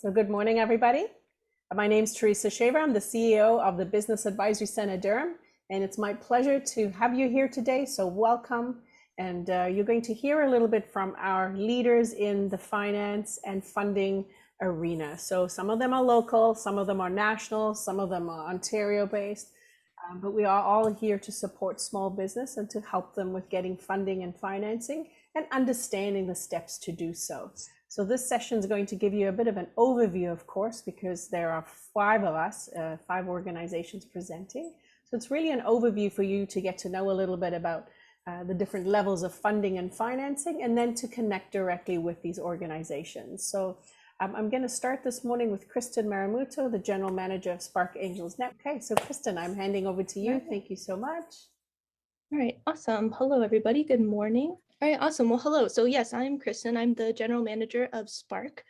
So good morning, everybody. My name is Teresa Shaver. I'm the CEO of the Business Advisory Centre Durham, and it's my pleasure to have you here today. So welcome. And you're going to hear a little bit from our leaders in the finance and funding arena. So some of them are local, some of them are national, some of them are Ontario based, but we are all here to support small business and to help them with getting funding and financing and understanding the steps to do so. So this session is going to give you a bit of an overview, of course, because there are 5 of us, 5 organizations presenting. So it's really an overview for you to get to know a little bit about the different levels of funding and financing, and then to connect directly with these organizations. So I'm going to start this morning with Kristen Maramuto, the General Manager of Spark Angels Net. Okay, so Kristen, I'm handing over to you. Thank you so much. All right, awesome. Hello, everybody. Good morning. All right, awesome. Well, hello. So yes, I'm Kristen. I'm the General Manager of Spark,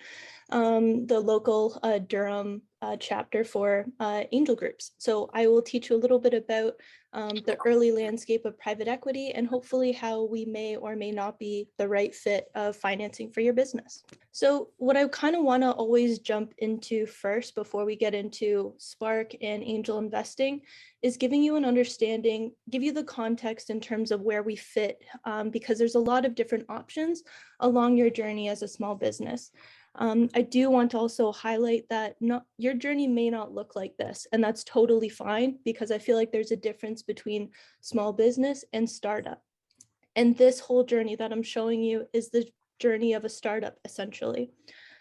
the local Durham chapter for angel groups. So I will teach you a little bit about the early landscape of private equity and hopefully how we may or may not be the right fit of financing for your business. So what I kind of want to always jump into first before we get into Spark and angel investing is giving you an understanding, give you the context in terms of where we fit, because there's a lot of different options along your journey as a small business. I do want to also highlight that your journey may not look like this, and that's totally fine, because I feel like there's a difference between small business and startup. And this whole journey that I'm showing you is the journey of a startup, essentially.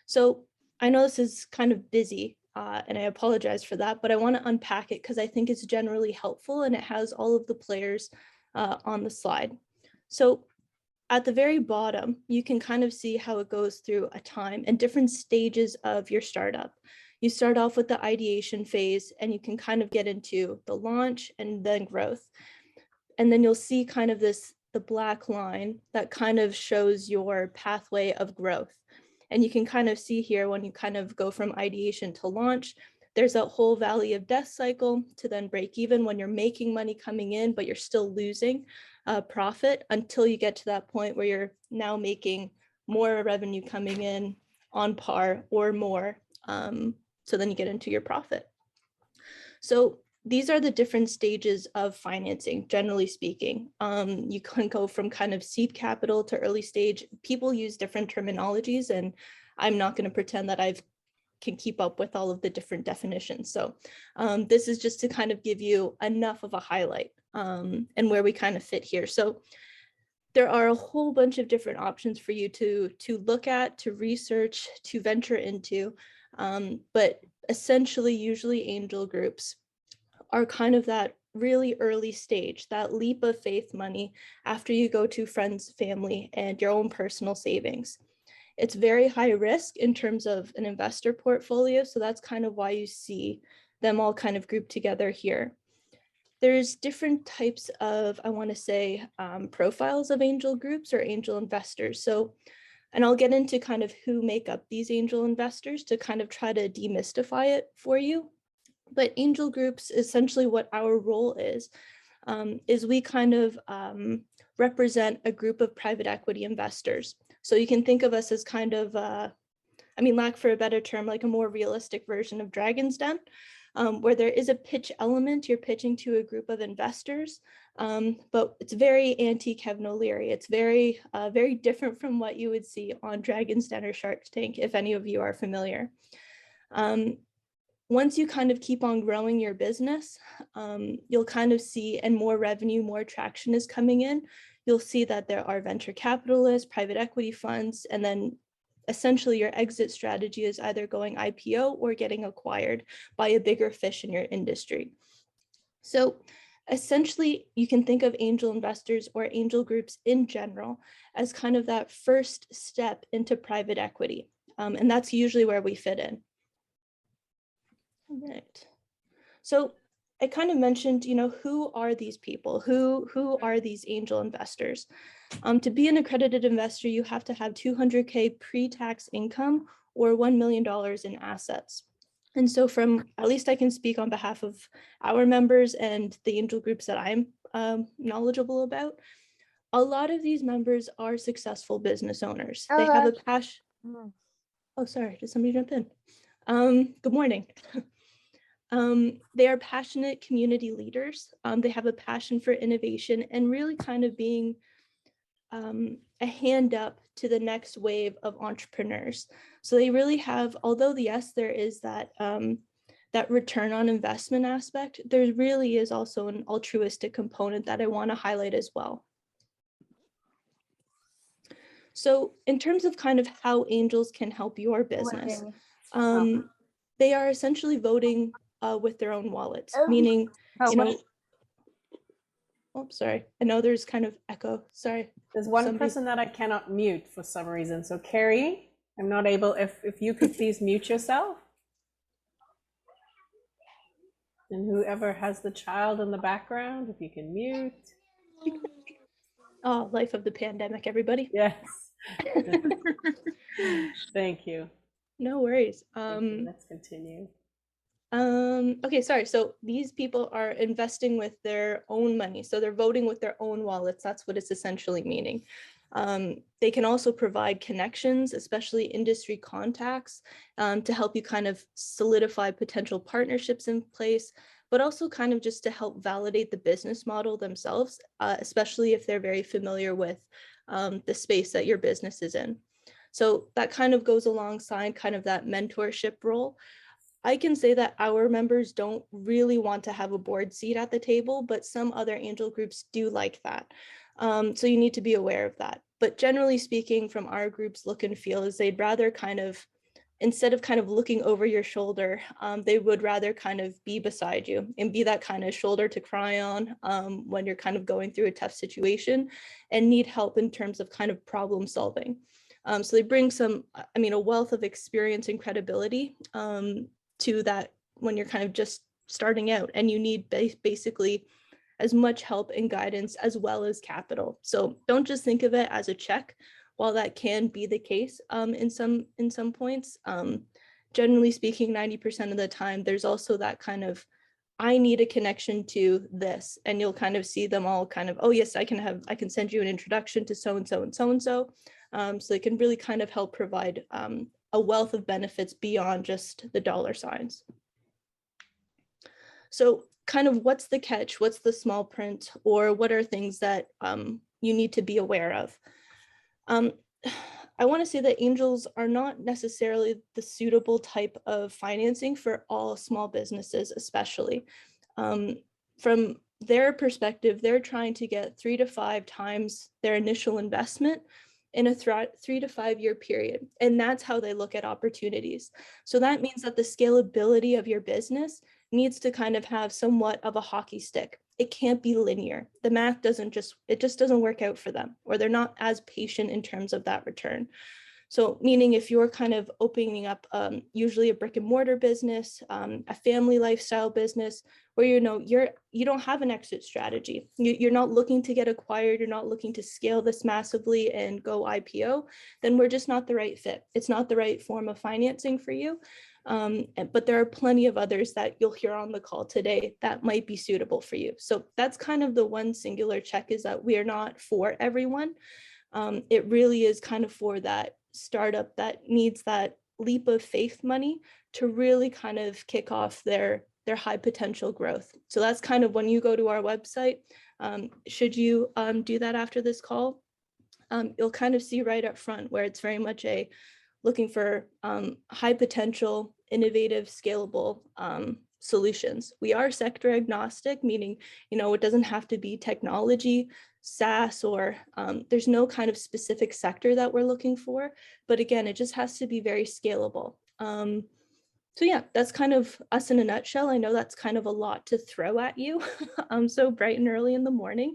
So I know this is kind of busy, and I apologize for that, but I want to unpack it because I think it's generally helpful and it has all of the players on the slide. So at the very bottom, you can kind of see how it goes through a time and different stages of your startup. You start off with the ideation phase, and you can kind of get into the launch and then growth. And then you'll see kind of the black line that kind of shows your pathway of growth. And you can kind of see here when you kind of go from ideation to launch, there's a whole valley of death cycle to then break even when you're making money coming in, but you're still losing profit until you get to that point where you're now making more revenue coming in on par or more. So then you get into your profit. So these are the different stages of financing, generally speaking. You can go from kind of seed capital to early stage. People use different terminologies, and I'm not going to pretend that I can keep up with all of the different definitions. So this is just to kind of give you enough of a highlight and where we kind of fit here. So there are a whole bunch of different options for you to look at, to research, to venture into. But essentially, usually angel groups are kind of that really early stage, that leap of faith money after you go to friends, family, and your own personal savings. It's very high risk in terms of an investor portfolio, so that's kind of why you see them all kind of grouped together here. There's different types of, I want to say, profiles of angel groups or angel investors. So, and I'll get into kind of who make up these angel investors to kind of try to demystify it for you. But angel groups, essentially what our role is we kind of represent a group of private equity investors. So you can think of us as kind of, lack for a better term, like a more realistic version of Dragon's Den, where there is a pitch element. You're pitching to a group of investors, but it's very anti-Kevin O'Leary. It's very, very different from what you would see on Dragon's Den or Shark Tank, if any of you are familiar. Once you kind of keep on growing your business, you'll kind of see, and more revenue, more traction is coming in. You'll see that there are venture capitalists, private equity funds, and then essentially your exit strategy is either going IPO or getting acquired by a bigger fish in your industry. So essentially, you can think of angel investors or angel groups in general as kind of that first step into private equity. And that's usually where we fit in. All right. So I kind of mentioned, who are these people? Who are these angel investors? To be an accredited investor, you have to have $200K pre-tax income or $1 million in assets. And so at least I can speak on behalf of our members and the angel groups that I'm knowledgeable about. A lot of these members are successful business owners. They have a passion. Oh, sorry, did somebody jump in? Good morning. They are passionate community leaders. They have a passion for innovation and really kind of being a hand up to the next wave of entrepreneurs. So they really have, although yes, there is that that return on investment aspect, there really is also an altruistic component that I want to highlight as well. So in terms of kind of how angels can help your business, they are essentially voting with their own wallets, meaning, you know, oh, sorry, I know there's kind of echo, sorry. There's one person that I cannot mute for some reason. So Carrie, I'm not able, if you could please mute yourself. And whoever has the child in the background, if you can mute. Oh, life of the pandemic, everybody. Yes. Thank you. No worries. Let's continue. Okay, sorry. So these people are investing with their own money. So they're voting with their own wallets. That's what it's essentially meaning. They can also provide connections, especially industry contacts, to help you kind of solidify potential partnerships in place, but also kind of just to help validate the business model themselves, especially if they're very familiar with the space that your business is in. So that kind of goes alongside kind of that mentorship role. I can say that our members don't really want to have a board seat at the table, but some other angel groups do like that. So you need to be aware of that. But generally speaking, from our group's look and feel is they'd rather kind of, instead of kind of looking over your shoulder, they would rather kind of be beside you and be that kind of shoulder to cry on when you're kind of going through a tough situation and need help in terms of kind of problem solving. So they bring some, a wealth of experience and credibility to that when you're kind of just starting out and you need basically as much help and guidance as well as capital. So don't just think of it as a check. While that can be the case in some points, generally speaking, 90% of the time, there's also that kind of, I need a connection to this, and you'll kind of see them all kind of, oh yes, I can send you an introduction to so-and-so and so-and-so. So they can really kind of help provide a wealth of benefits beyond just the dollar signs. So kind of what's the catch? What's the small print? Or what are things that you need to be aware of? I want to say that angels are not necessarily the suitable type of financing for all small businesses, especially. From their perspective, they're trying to get 3 to 5 times their initial investment in a 3 to 5 year period. And that's how they look at opportunities. So that means that the scalability of your business needs to kind of have somewhat of a hockey stick. It can't be linear. The math doesn't work out for them, or they're not as patient in terms of that return. So meaning if you're kind of opening up usually a brick and mortar business, a family lifestyle business, where you don't have an exit strategy. You're not looking to get acquired, you're not looking to scale this massively and go IPO, then we're just not the right fit. It's not the right form of financing for you. But there are plenty of others that you'll hear on the call today that might be suitable for you. So that's kind of the one singular check, is that we are not for everyone. It really is kind of for that startup that needs that leap of faith money to really kind of kick off their high potential growth. So that's kind of when you go to our website, should you do that after this call, you'll kind of see right up front where it's very much looking for high potential, innovative, scalable solutions. We are sector agnostic, meaning, it doesn't have to be technology, SaaS, or there's no kind of specific sector that we're looking for. But again, it just has to be very scalable. So yeah, that's kind of us in a nutshell. I know that's kind of a lot to throw at you so bright and early in the morning.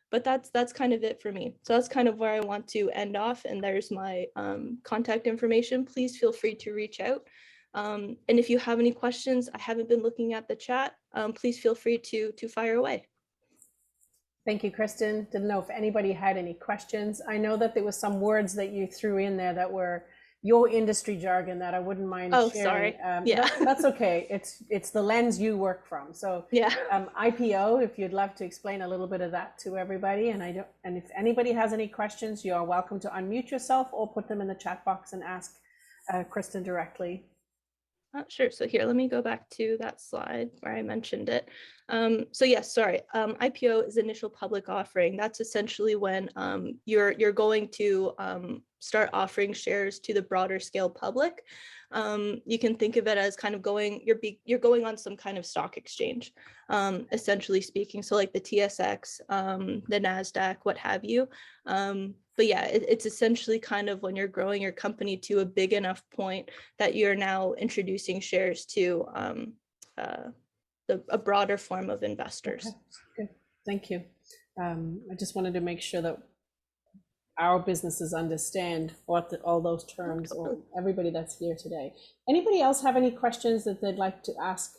But that's kind of it for me. So that's kind of where I want to end off. And there's my contact information. Please feel free to reach out. And if you have any questions, I haven't been looking at the chat. Please feel free to fire away. Thank you, Kristen. Didn't know if anybody had any questions. I know that there was some words that you threw in there that were your industry jargon that I wouldn't mind sharing. Sorry. Yeah. That's okay. It's the lens you work from. So yeah. IPO, if you'd love to explain a little bit of that to everybody. And if anybody has any questions, you are welcome to unmute yourself or put them in the chat box and ask Kristen directly. Sure. So here, let me go back to that slide where I mentioned it. So yes, sorry. IPO is initial public offering. That's essentially when you're going to start offering shares to the broader scale public. You can think of it as kind of you're going on some kind of stock exchange, essentially speaking. So like the TSX, the NASDAQ, what have you. But yeah, it's essentially kind of when you're growing your company to a big enough point that you're now introducing shares to a broader form of investors. Okay, good. Thank you. I just wanted to make sure that our businesses understand what all those terms, or everybody that's here today. Anybody else have any questions that they'd like to ask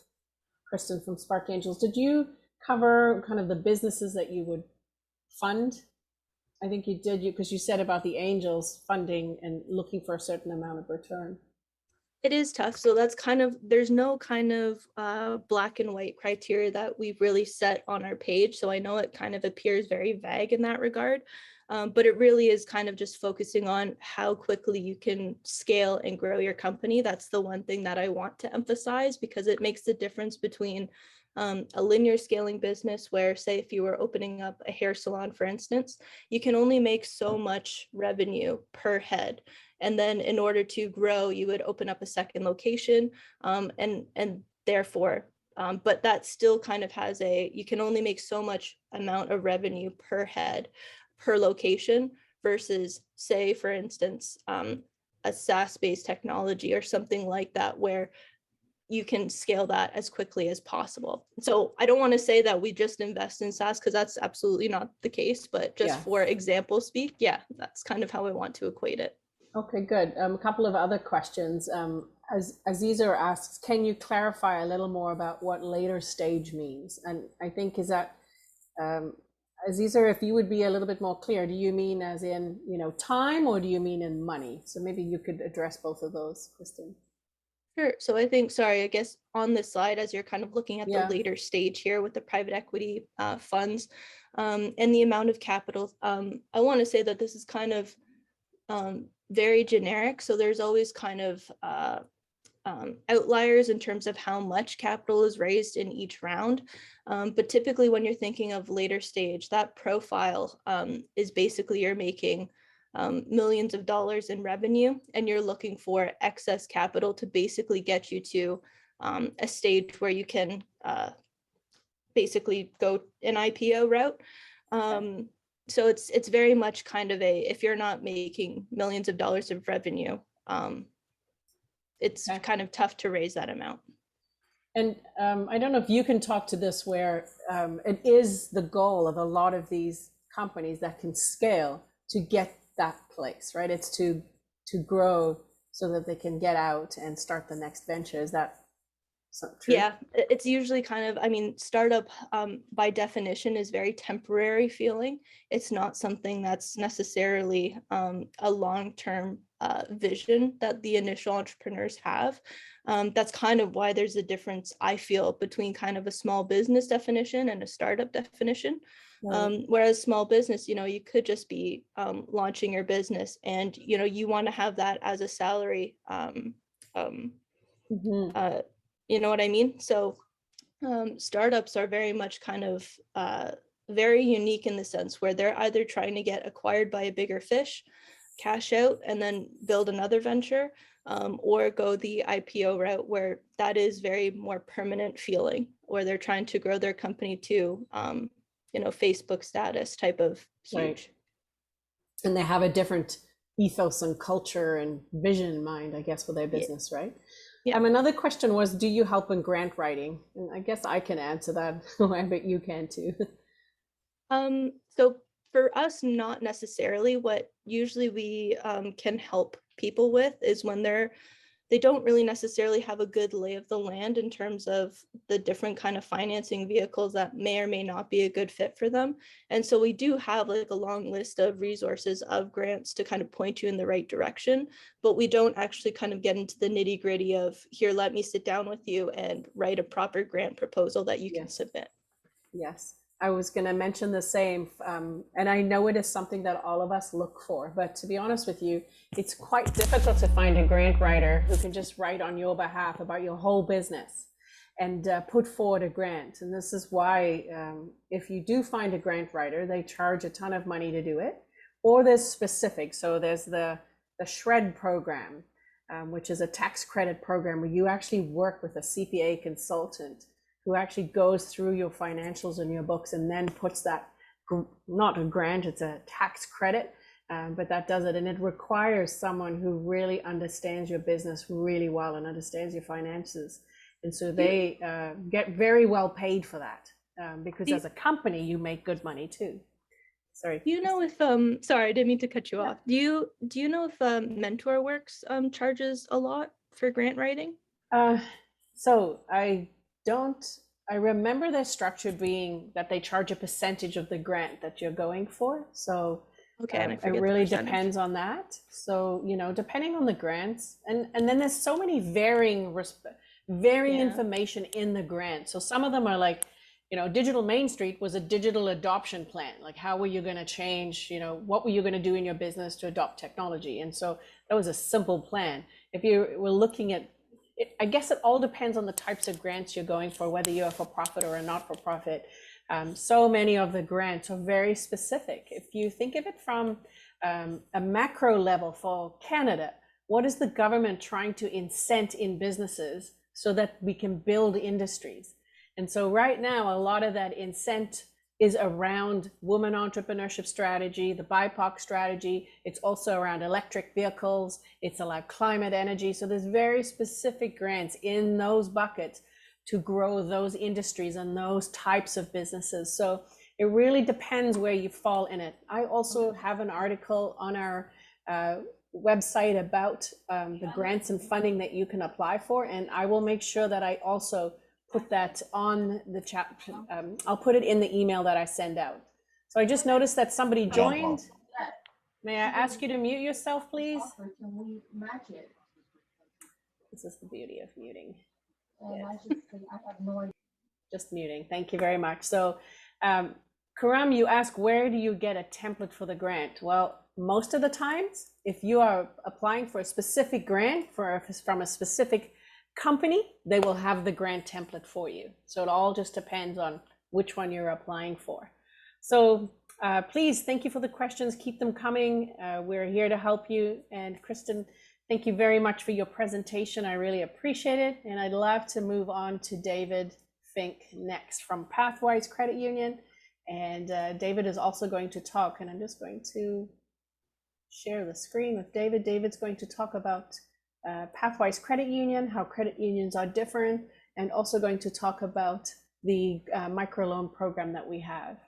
Kristen from Spark Angels? Did you cover kind of the businesses that you would fund? I think you did, because you said about the angels funding and looking for a certain amount of return. It is tough. So that's kind of, there's no kind of black and white criteria that we've really set on our page. So I know it kind of appears very vague in that regard, but it really is kind of just focusing on how quickly you can scale and grow your company. That's the one thing that I want to emphasize, because it makes the difference between a linear scaling business where, say, if you were opening up a hair salon, for instance, you can only make so much revenue per head. And then in order to grow, you would open up a second location, and therefore, but that still kind of has you can only make so much amount of revenue per head, per location, versus, say, for instance, a SaaS-based technology or something like that, where you can scale that as quickly as possible. So I don't want to say that we just invest in SaaS, because that's absolutely not the case, but just for example speak, yeah, that's kind of how I want to equate it. Okay, good. A couple of other questions. Aziza asks, can you clarify a little more about what later stage means? And I think is that, Aziza, if you would be a little bit more clear, do you mean as in, time, or do you mean in money? So maybe you could address both of those, Kristen. Sure. So I think, sorry, I guess on this slide, as you're kind of looking at the later stage here with the private equity funds and the amount of capital, I want to say that this is kind of very generic. So there's always kind of outliers in terms of how much capital is raised in each round. But typically when you're thinking of later stage, that profile is basically you're making millions of dollars in revenue, and you're looking for excess capital to basically get you to a stage where you can basically go an IPO route. So it's very much kind of if you're not making millions of dollars of revenue, it's kind of tough to raise that amount. And I don't know if you can talk to this, where it is the goal of a lot of these companies that can scale to get that place, right? It's to grow so that they can get out and start the next venture. Is that true? Yeah, it's usually kind of, I mean, startup by definition is very temporary feeling. It's not something that's necessarily a long-term vision that the initial entrepreneurs have. That's kind of why there's a difference, I feel, between kind of a small business definition and a startup definition. Right. Whereas small business, you could just be launching your business, and you want to have that as a salary. You know what I mean? So startups are very much kind of very unique in the sense where they're either trying to get acquired by a bigger fish, cash out, and then build another venture, or go the IPO route, where that is very more permanent feeling, where they're trying to grow their company to, Facebook status type of huge. Right. And they have a different ethos and culture and vision in mind, I guess, for their business, right? Yeah. Another question was, do you help in grant writing? And I guess I can answer that. I bet you can too. So for us, not necessarily. What usually we can help people with is when they don't really necessarily have a good lay of the land in terms of the different kind of financing vehicles that may or may not be a good fit for them. And so we do have like a long list of resources of grants to kind of point you in the right direction, but we don't actually kind of get into the nitty gritty of, here, let me sit down with you and write a proper grant proposal that you can submit. Yes. I was going to mention the same, and I know it is something that all of us look for, but to be honest with you, it's quite difficult to find a grant writer who can just write on your behalf about your whole business and put forward a grant. And this is why if you do find a grant writer, they charge a ton of money to do it, or there's specific. So there's the SHRED program, which is a tax credit program where you actually work with a CPA consultant who actually goes through your financials and your books and then puts that, not a grant, it's a tax credit, but that does it. And it requires someone who really understands your business really well and understands your finances. And so they get very well paid for that, because as a company, you make good money too. Sorry. Do you know if, sorry, I didn't mean to cut you off. Do you know if MentorWorks charges a lot for grant writing? So I remember their structure being that they charge a percentage of the grant that you're going for. So okay, and it really depends on that. So, you know, depending on the grants, and then there's so many varying information in the grant. So some of them are like, you know, Digital Main Street was a digital adoption plan. Like, how were you going to change, you know, what were you going to do in your business to adopt technology? And so that was a simple plan. If you were looking at it, I guess it all depends on the types of grants you're going for, whether you're for profit or a not-for-profit. So many of the grants are very specific. If you think of it from a macro level for Canada, what is the government trying to incent in businesses so that we can build industries? And so right now, a lot of that incent is around women entrepreneurship strategy, the BIPOC strategy. It's also around electric vehicles. It's about climate energy. So there's very specific grants in those buckets to grow those industries and those types of businesses. So it really depends where you fall in it. I also have an article on our website about the grants and funding that you can apply for. And I will make sure that I also put that on the chat. I'll put it in the email that I send out. So I just noticed that somebody joined. May I ask you to mute yourself, please? This is the beauty of muting. Just muting. Thank you very much. So, Karam, you ask, where do you get a template for the grant? Well, most of the times, if you are applying for a specific grant from a specific company, they will have the grant template for you. So it all just depends on which one you're applying for. So please, thank you for the questions. Keep them coming. We're here to help you. And Kristen, thank you very much for your presentation. I really appreciate it. And I'd love to move on to David Fink next from Pathwise Credit Union. And David is also going to talk, and I'm just going to share the screen with David. David's going to talk about Pathwise Credit Union, how credit unions are different, and also going to talk about the microloan program that we have.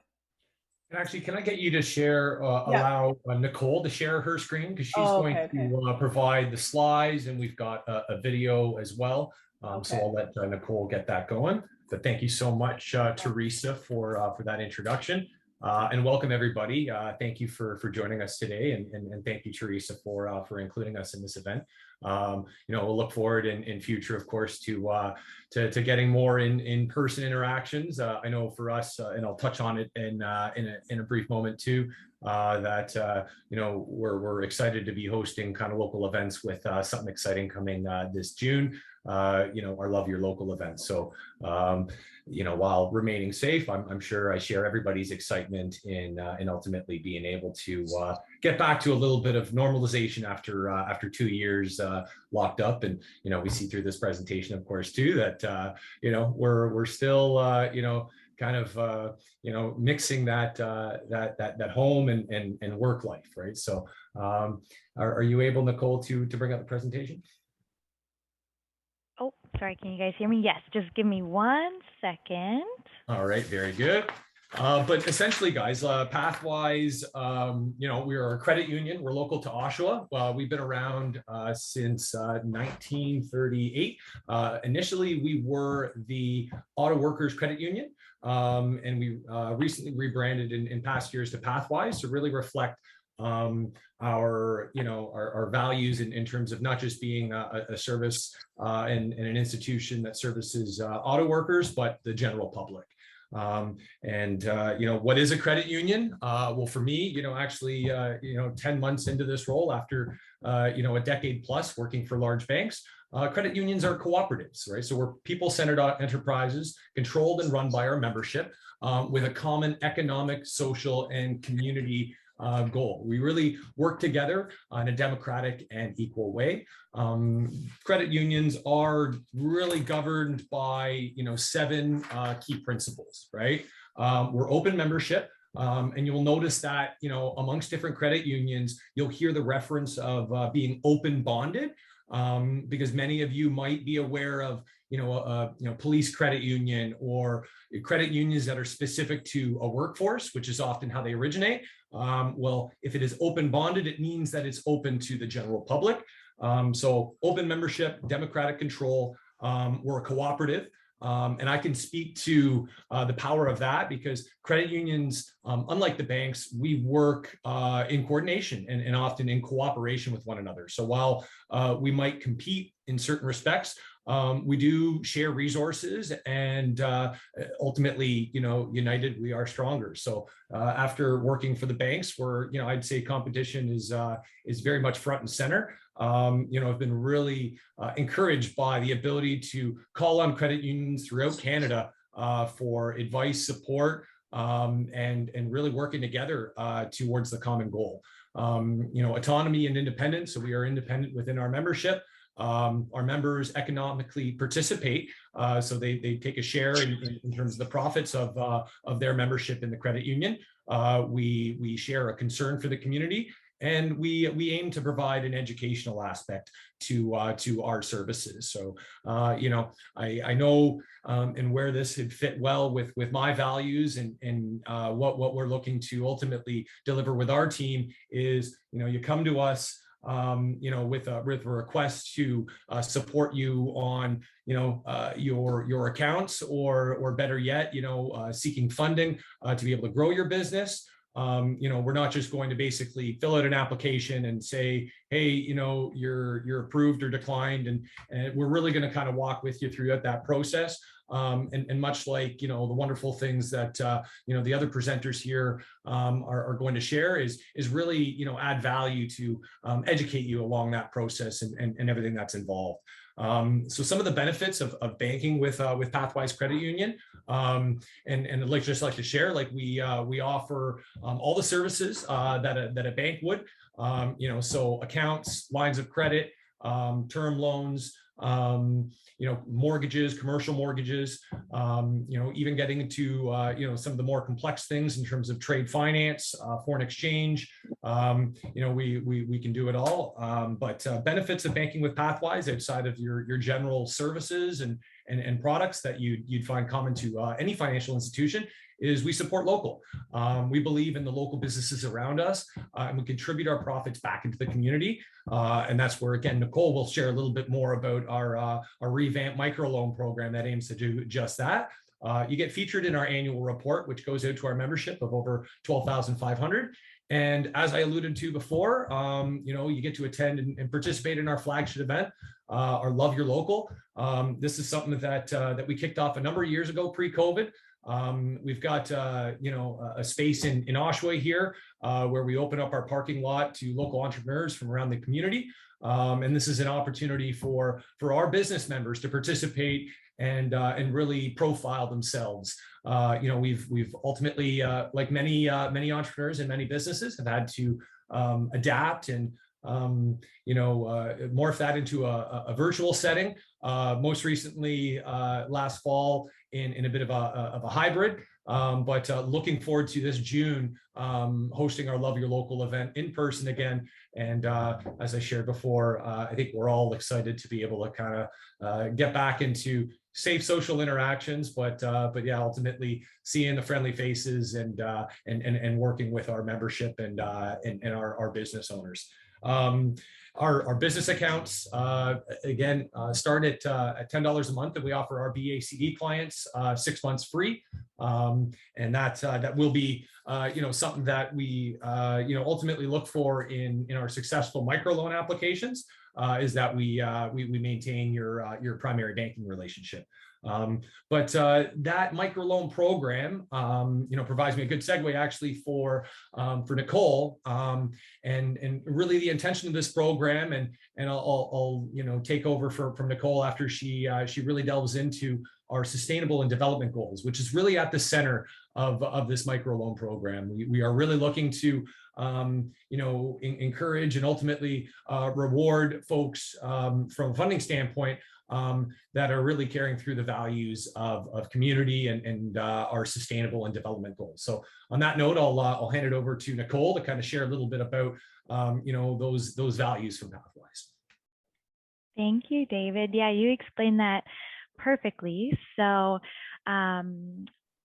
And actually, can I get you to share, allow Nicole to share her screen, because she's going to provide the slides, and we've got a video as well. So I'll let Nicole get that going. But thank you so much, Teresa, for that introduction. And welcome everybody. Thank you for joining us today, and thank you, Teresa, for including us in this event. You know, we'll look forward in future, of course, to getting more in-person interactions. I know for us, and I'll touch on it in a brief moment too, that you know, we're excited to be hosting kind of local events with something exciting coming this June. You know, our Love Your Local event. So you know, while remaining safe, I'm sure I share everybody's excitement in ultimately being able to get back to a little bit of normalization after 2 years locked up. And you know, we see through this presentation, of course, too, that you know, we're still you know, kind of you know, mixing that home and work life, right? So are you able, Nicole, to bring up the presentation? Oh, sorry, can you guys hear me? Yes, just give me 1 second. All right, very good. But essentially, guys, Pathwise, you know, we're a credit union. We're local to Oshawa. We've been around since 1938. Initially, we were the Auto Workers Credit Union, and we recently rebranded in past years to Pathwise to really reflect our, you know, our values in terms of not just being a service and an institution that services auto workers, but the general public. What is a credit union? Well, for me, actually, 10 months into this role after, a decade plus working for large banks, credit unions are cooperatives, right? So we're people-centered enterprises controlled and run by our membership with a common economic, social, and community goal. We really work together in a democratic and equal way. Credit unions are really governed by, 7 key principles, right? We're open membership. And you'll notice that, amongst different credit unions, you'll hear the reference of being open bonded, because many of you might be aware of, police credit union or credit unions that are specific to a workforce, which is often how they originate. Well, if it is open bonded, it means that it's open to the general public. So open membership, democratic control, we're a cooperative. And I can speak to the power of that because credit unions, unlike the banks, we work in coordination and often in cooperation with one another. So while we might compete in certain respects, we do share resources and ultimately, united, we are stronger. So after working for the banks where, I'd say competition is very much front and center. I've been really encouraged by the ability to call on credit unions throughout Canada for advice, support, and really working together towards the common goal. Autonomy and independence. So we are independent within our membership. Our members economically participate, so they take a share in terms of the profits of their membership in the credit union. We share a concern for the community. And we aim to provide an educational aspect to our services. So, I know and where this would fit well with my values and what we're looking to ultimately deliver with our team is, you come to us, with a request to support you on, your accounts or better yet, seeking funding to be able to grow your business. We're not just going to basically fill out an application and say, hey, you're approved or declined. And we're really going to kind of walk with you throughout that process. And much like, the wonderful things that, the other presenters here are going to share is really, add value to educate you along that process and everything that's involved. So some of the benefits of banking with Pathwise Credit Union, and I'd like to share, like we offer all the services that a bank would, so accounts, lines of credit, term loans, mortgages, commercial mortgages, even getting into, some of the more complex things in terms of trade finance, foreign exchange, we can do it all. But benefits of banking with Pathwise outside of your general services and products that you'd find common to any financial institution is we support local. We believe in the local businesses around us, and we contribute our profits back into the community. And that's where, again, Nicole will share a little bit more about our revamped microloan program that aims to do just that. You get featured in our annual report, which goes out to our membership of over 12,500. And as I alluded to before, you get to attend and participate in our flagship event, our Love Your Local. This is something that we kicked off a number of years ago, pre-COVID. We've got, a space in Oshawa here where we open up our parking lot to local entrepreneurs from around the community. And this is an opportunity for our business members to participate and really profile themselves. We've ultimately, like many entrepreneurs and many businesses, have had to adapt and morph that into a virtual setting. Most recently, last fall, in a bit of a hybrid, but looking forward to this June hosting our Love Your Local event in person again. And as I shared before, I think we're all excited to be able to kind of get back into safe social interactions, but yeah, ultimately seeing the friendly faces and working with our membership and our business owners. Our business accounts, again, start at $10 a month, and we offer our BACD clients 6 months free. And that will be, something that we, ultimately look for in our successful microloan applications. is that we maintain your primary banking relationship. But that microloan program, provides me a good segue actually for Nicole, and really the intention of this program, and I'll take over from Nicole after she really delves into our sustainable and development goals, which is really at the center of this microloan program. We are really looking to encourage and ultimately reward folks from a funding standpoint that are really carrying through the values of community and our sustainable and development goals. So on that note, I'll hand it over to Nicole to kind of share a little bit about those values from Pathwise. Thank you, David. Yeah, you explained that perfectly. So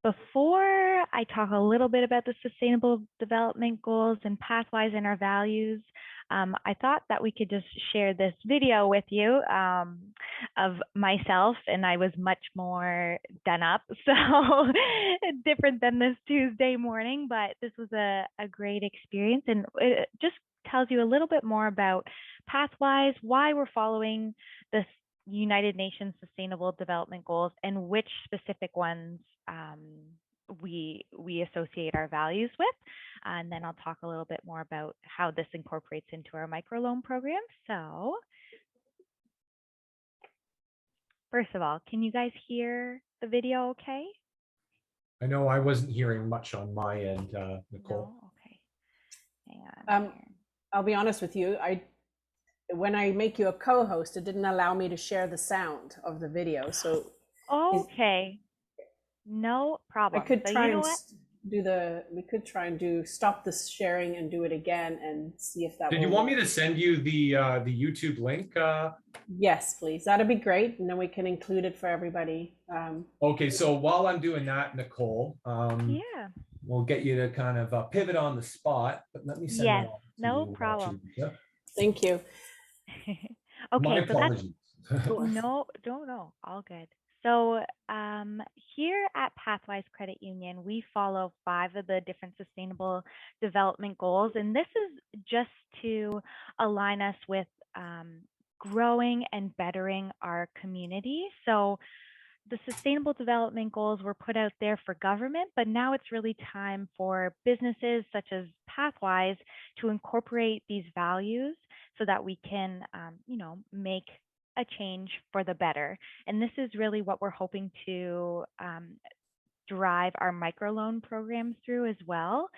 before I talk a little bit about the sustainable development goals and Pathwise and our values, I thought that we could just share this video with you of myself, and I was much more done up, so different than this Tuesday morning, but this was a great experience, and it just tells you a little bit more about Pathwise, why we're following the United Nations Sustainable Development Goals, and which specific ones we associate our values with. And then I'll talk a little bit more about how this incorporates into our microloan program. So first of all, can you guys hear the video okay? I know I wasn't hearing much on my end, Nicole. No? Okay. Hang on. I'll be honest with you. When I make you a co-host, it didn't allow me to share the sound of the video. So okay. No problem. I could so try you know we could try and stop this sharing and do it again and see if that Did you want me to send you the YouTube link? Yes, please. That'd be great. And then we can include it for everybody. Okay, so while I'm doing that, Nicole, yeah, we'll get you to kind of pivot on the spot, but let me send that off to no you, problem. Thank you. Okay, my so apologies. No, all good. So here at Pathwise Credit Union, we follow 5 of the different sustainable development goals, and this is just to align us with growing and bettering our community. So the sustainable development goals were put out there for government, but now it's really time for businesses such as Pathwise to incorporate these values so that we can, make a change for the better. And this is really what we're hoping to drive our microloan programs through as well.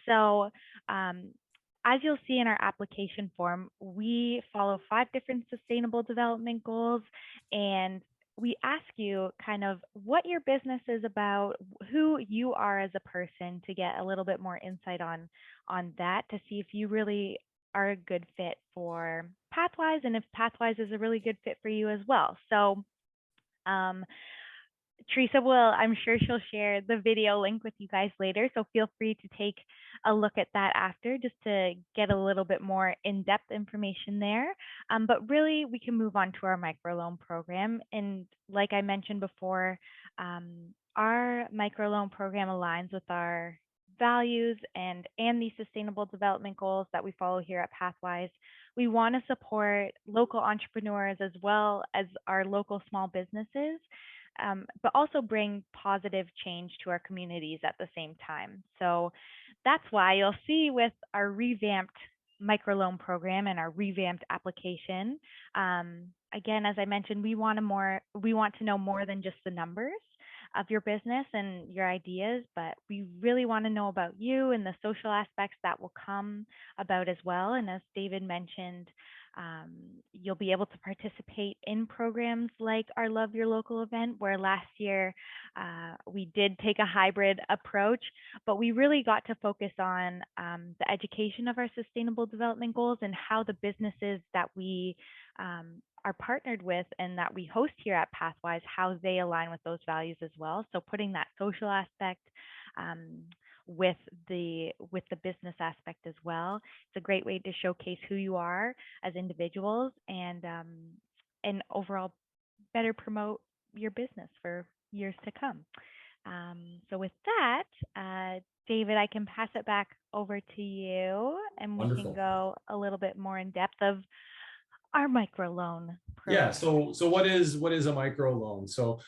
So as you'll see in our application form, we follow 5 different sustainable development goals, and we ask you kind of what your business is about, who you are as a person, to get a little bit more insight on that, to see if you really are a good fit for Pathwise and if Pathwise is a really good fit for you as well. So Teresa I'm sure she'll share the video link with you guys later. So feel free to take a look at that after, just to get a little bit more in-depth information there. But really, we can move on to our microloan program. And like I mentioned before, our microloan program aligns with our values and these sustainable development goals that we follow here at Pathwise. We want to support local entrepreneurs as well as our local small businesses, but also bring positive change to our communities at the same time. So that's why you'll see with our revamped microloan program and our revamped application, again, as I mentioned, we want to know more than just the numbers of your business and your ideas, but we really want to know about you and the social aspects that will come about as well. And as David mentioned, you'll be able to participate in programs like our Love Your Local event, where last year we did take a hybrid approach, but we really got to focus on the education of our sustainable development goals and how the businesses that we are partnered with and that we host here at Pathwise, how they align with those values as well. So putting that social aspect with the business aspect as well. It's a great way to showcase who you are as individuals and overall better promote your business for years to come. So with that, David, I can pass it back over to you, and Wonderful. we can go a little bit more in depth of our microloan Yeah, program? so what is a microloan? So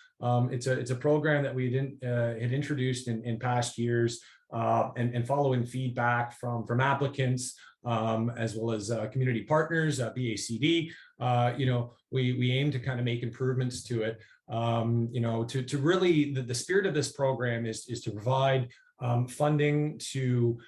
it's a program that we had introduced in past years, and following feedback from applicants, as well as community partners, BACD. We aim to kind of make improvements to it. To really the spirit of this program is to provide funding to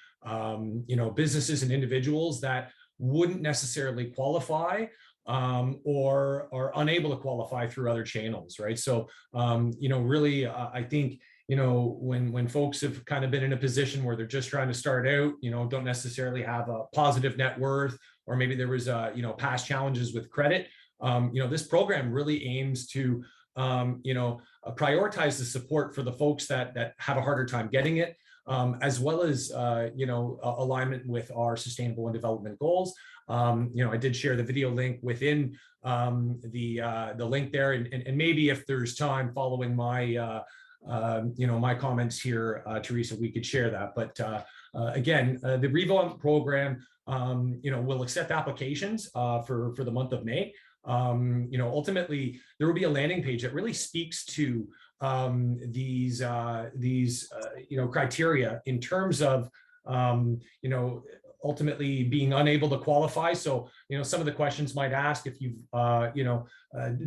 businesses and individuals that wouldn't necessarily qualify, or are unable to qualify through other channels, right? So, really, I think, when folks have kind of been in a position where they're just trying to start out, don't necessarily have a positive net worth, or maybe there was, past challenges with credit, this program really aims to, prioritize the support for the folks that have a harder time getting it, as well as, alignment with our sustainable and development goals. I did share the video link within the link there, and maybe if there's time following my my comments here, Teresa, we could share that. But again, the revamp program, will accept applications for the month of May. Ultimately, there will be a landing page that really speaks to these criteria in terms of ultimately being unable to qualify. So, some of the questions might ask if you've,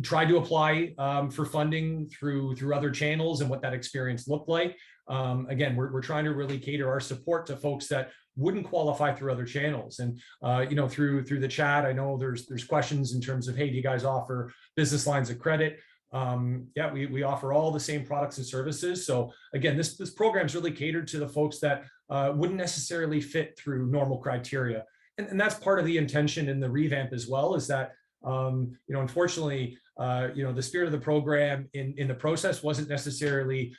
tried to apply for funding through other channels and what that experience looked like. Again, we're trying to really cater our support to folks that wouldn't qualify through other channels. And, through the chat, I know there's questions in terms of, hey, do you guys offer business lines of credit? Yeah, we offer all the same products and services. So again, this program is really catered to the folks that wouldn't necessarily fit through normal criteria. And that's part of the intention in the revamp as well, is that, unfortunately, the spirit of the program in the process wasn't necessarily,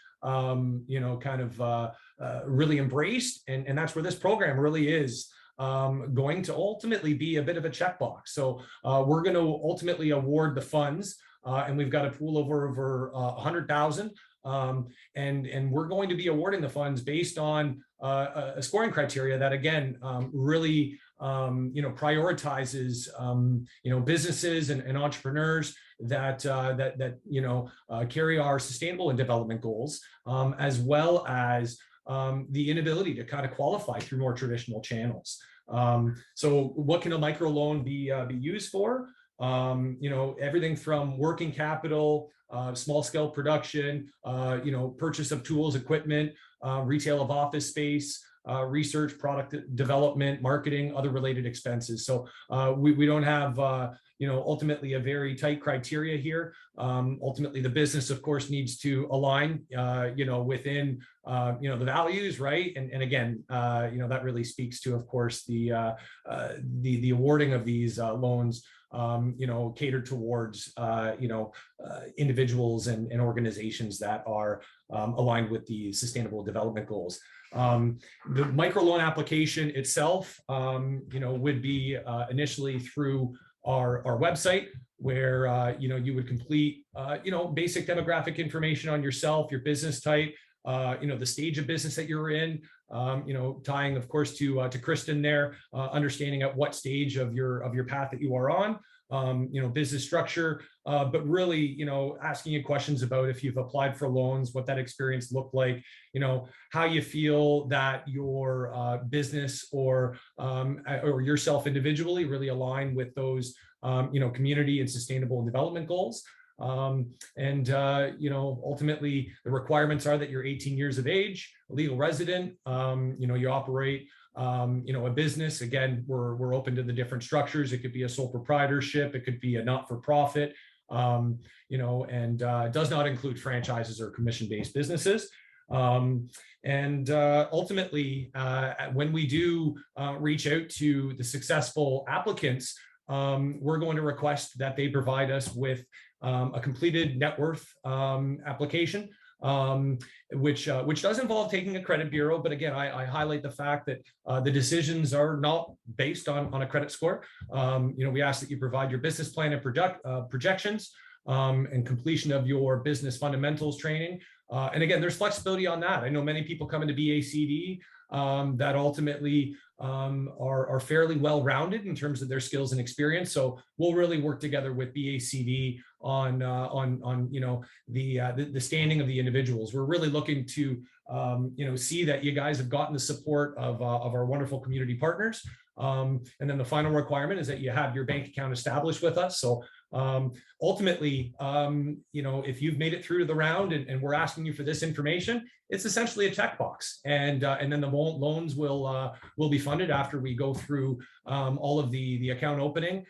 really embraced. And that's where this program really is going to ultimately be a bit of a checkbox. So we're going to ultimately award the funds, and we've got a pool of over 100,000. And we're going to be awarding the funds based on a scoring criteria that, again, really prioritizes businesses and entrepreneurs that carry our sustainable and development goals, as well as the inability to kind of qualify through more traditional channels. So what can a microloan be used for? Everything from working capital, small scale production, purchase of tools, equipment, retail of office space, research, product development, marketing, other related expenses. So we don't have, ultimately a very tight criteria here. Ultimately, the business, of course, needs to align, within, the values, right? And again, that really speaks to, of course, the awarding of these loans, catered towards, individuals and organizations that are aligned with the sustainable development goals. The microloan application itself, would be initially through our website, where you would complete basic demographic information on yourself, your business type, the stage of business that you're in, tying, of course, to Kristen there, understanding at what stage of your path that you are on, business structure, but really, asking you questions about if you've applied for loans, what that experience looked like, how you feel that your business or yourself individually really align with those, community and sustainable and development goals. Ultimately, the requirements are that you're 18 years of age, a legal resident, you operate, a business. Again, we're open to the different structures. It could be a sole proprietorship, it could be a not-for-profit, and does not include franchises or commission-based businesses. Ultimately, when we do reach out to the successful applicants, we're going to request that they provide us with a completed net worth application, which does involve taking a credit bureau. But again, I highlight the fact that the decisions are not based on a credit score. We ask that you provide your business plan and projections, and completion of your business fundamentals training, And again, there's flexibility on that. I know many people come into BACD that ultimately are fairly well-rounded in terms of their skills and experience. So we'll really work together with BACD on the standing of the individuals. We're really looking to see that you guys have gotten the support of our wonderful community partners. And then the final requirement is that you have your bank account established with us. So ultimately, if you've made it through to the round and we're asking you for this information, it's essentially a checkbox, and then the loans will be funded after we go through all of the account opening.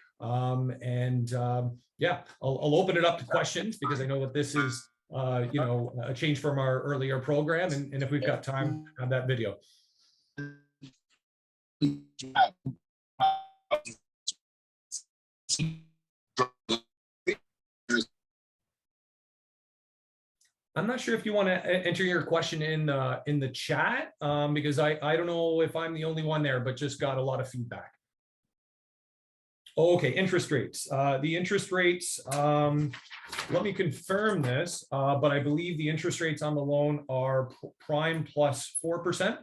Yeah, I'll open it up to questions because I know that this is a change from our earlier program, and if we've got time, have that video. I'm not sure if you want to enter your question in the chat because I don't know if I'm the only one there, but just got a lot of feedback. Okay, interest rates. The interest rates, let me confirm this, but I believe the interest rates on the loan are prime plus 4%.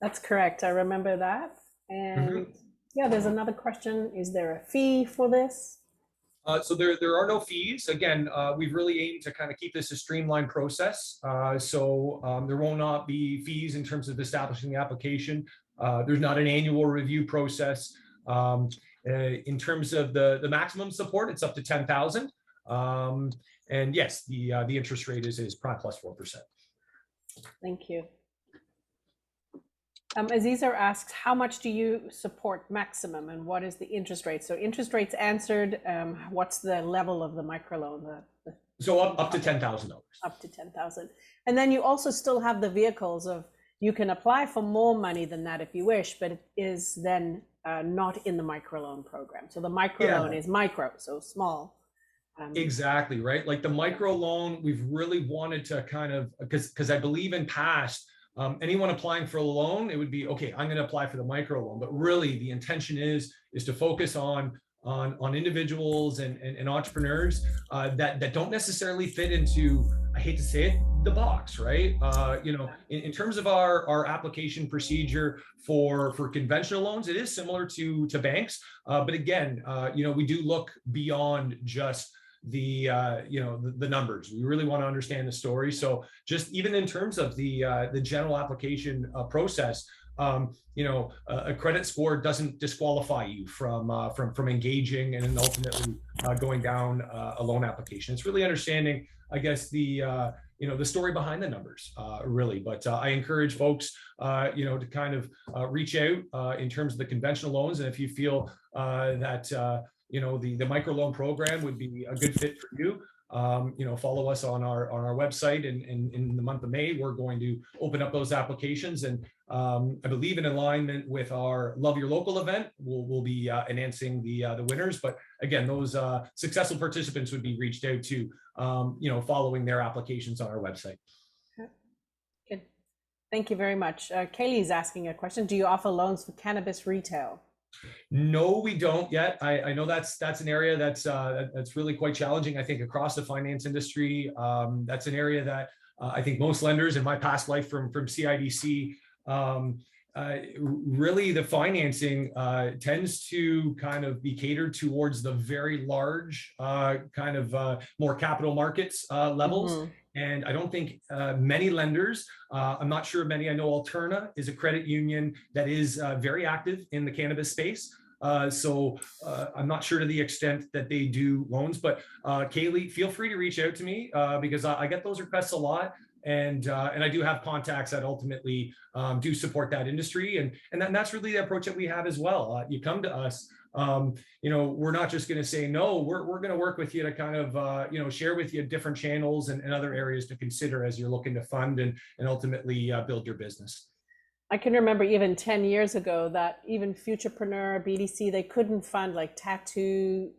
That's correct. I remember that. And yeah, there's another question. Is there a fee for this? So there are no fees. Again, we've really aimed to kind of keep this a streamlined process. So there will not be fees in terms of establishing the application. There's not an annual review process. In terms of the maximum support, it's up to 10,000. And yes, the interest rate is prime plus 4%. Thank you. Aziza asks, how much do you support maximum and what is the interest rate? So interest rates answered. What's the level of the microloan? So up to $10,000. Up to 10,000. And then you also still have the vehicles of, you can apply for more money than that if you wish, but it is then not in the microloan program. So the microloan is micro, so small. Exactly, right? Like the microloan, we've really wanted to kind of, because I believe in past, anyone applying for a loan, it would be, okay, I'm going to apply for the microloan. But really the intention is to focus on individuals and entrepreneurs that don't necessarily fit into, I hate to say it, the box, right? In terms of our application procedure for conventional loans, it is similar to banks. But again, we do look beyond just the numbers. We really want to understand the story. So just even in terms of the general application process, a credit score doesn't disqualify you from engaging and ultimately going down a loan application. It's really understanding, I guess, the story behind the numbers, really. But I encourage folks, to kind of reach out in terms of the conventional loans, and if you feel that the microloan program would be a good fit for you, follow us on our website, and in the month of May, we're going to open up those applications. And I believe in alignment with our Love Your Local event, we'll be announcing the winners. But again, those successful participants would be reached out to, following their applications on our website. Good. Thank you very much. Kaylee's asking a question. Do you offer loans for cannabis retail? No, we don't yet. I know that's an area that's really quite challenging, I think, across the finance industry. That's an area that I think most lenders in my past life from CIBC, really the financing tends to kind of be catered towards the very large more capital markets levels. And I don't think many lenders, I'm not sure many, I know Alterna is a credit union that is very active in the cannabis space. So I'm not sure to the extent that they do loans, but Kaylee, feel free to reach out to me because I get those requests a lot. And I do have contacts that ultimately do support that industry. And that's really the approach that we have as well. You come to us, we're not just going to say, no, we're going to work with you to kind of, share with you different channels and other areas to consider as you're looking to fund and ultimately build your business. I can remember even 10 years ago that even Futurpreneur, BDC, they couldn't fund like tattoo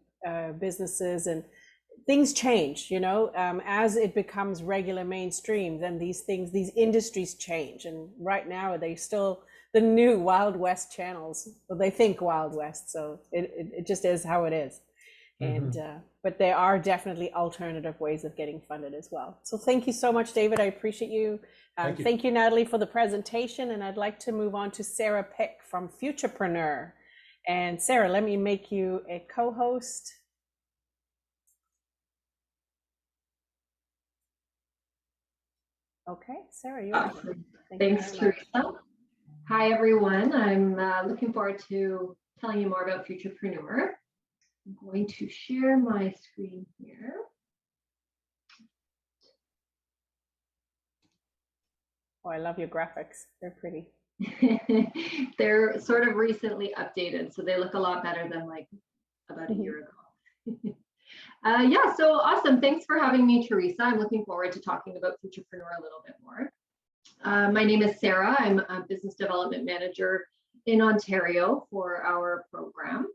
businesses, and things change, as it becomes regular mainstream, then these industries change. And right now they still the new Wild West channels. Well, they think Wild West, so it just is how it is. And but there are definitely alternative ways of getting funded as well. So thank you so much, David. I appreciate you. Thank you, Natalie, for the presentation. And I'd like to move on to Sarah Pick from Futurpreneur. And Sarah, let me make you a co-host. Okay, Sarah, you're awesome. Thanks, Teresa. Hi, everyone. I'm looking forward to telling you more about Futurpreneur. I'm going to share my screen here. Oh, I love your graphics. They're pretty. They're sort of recently updated, so they look a lot better than like about a year ago. Yeah, so awesome. Thanks for having me, Teresa. I'm looking forward to talking about Futurpreneur a little bit more. My name is Sarah. I'm a business development manager in Ontario for our program.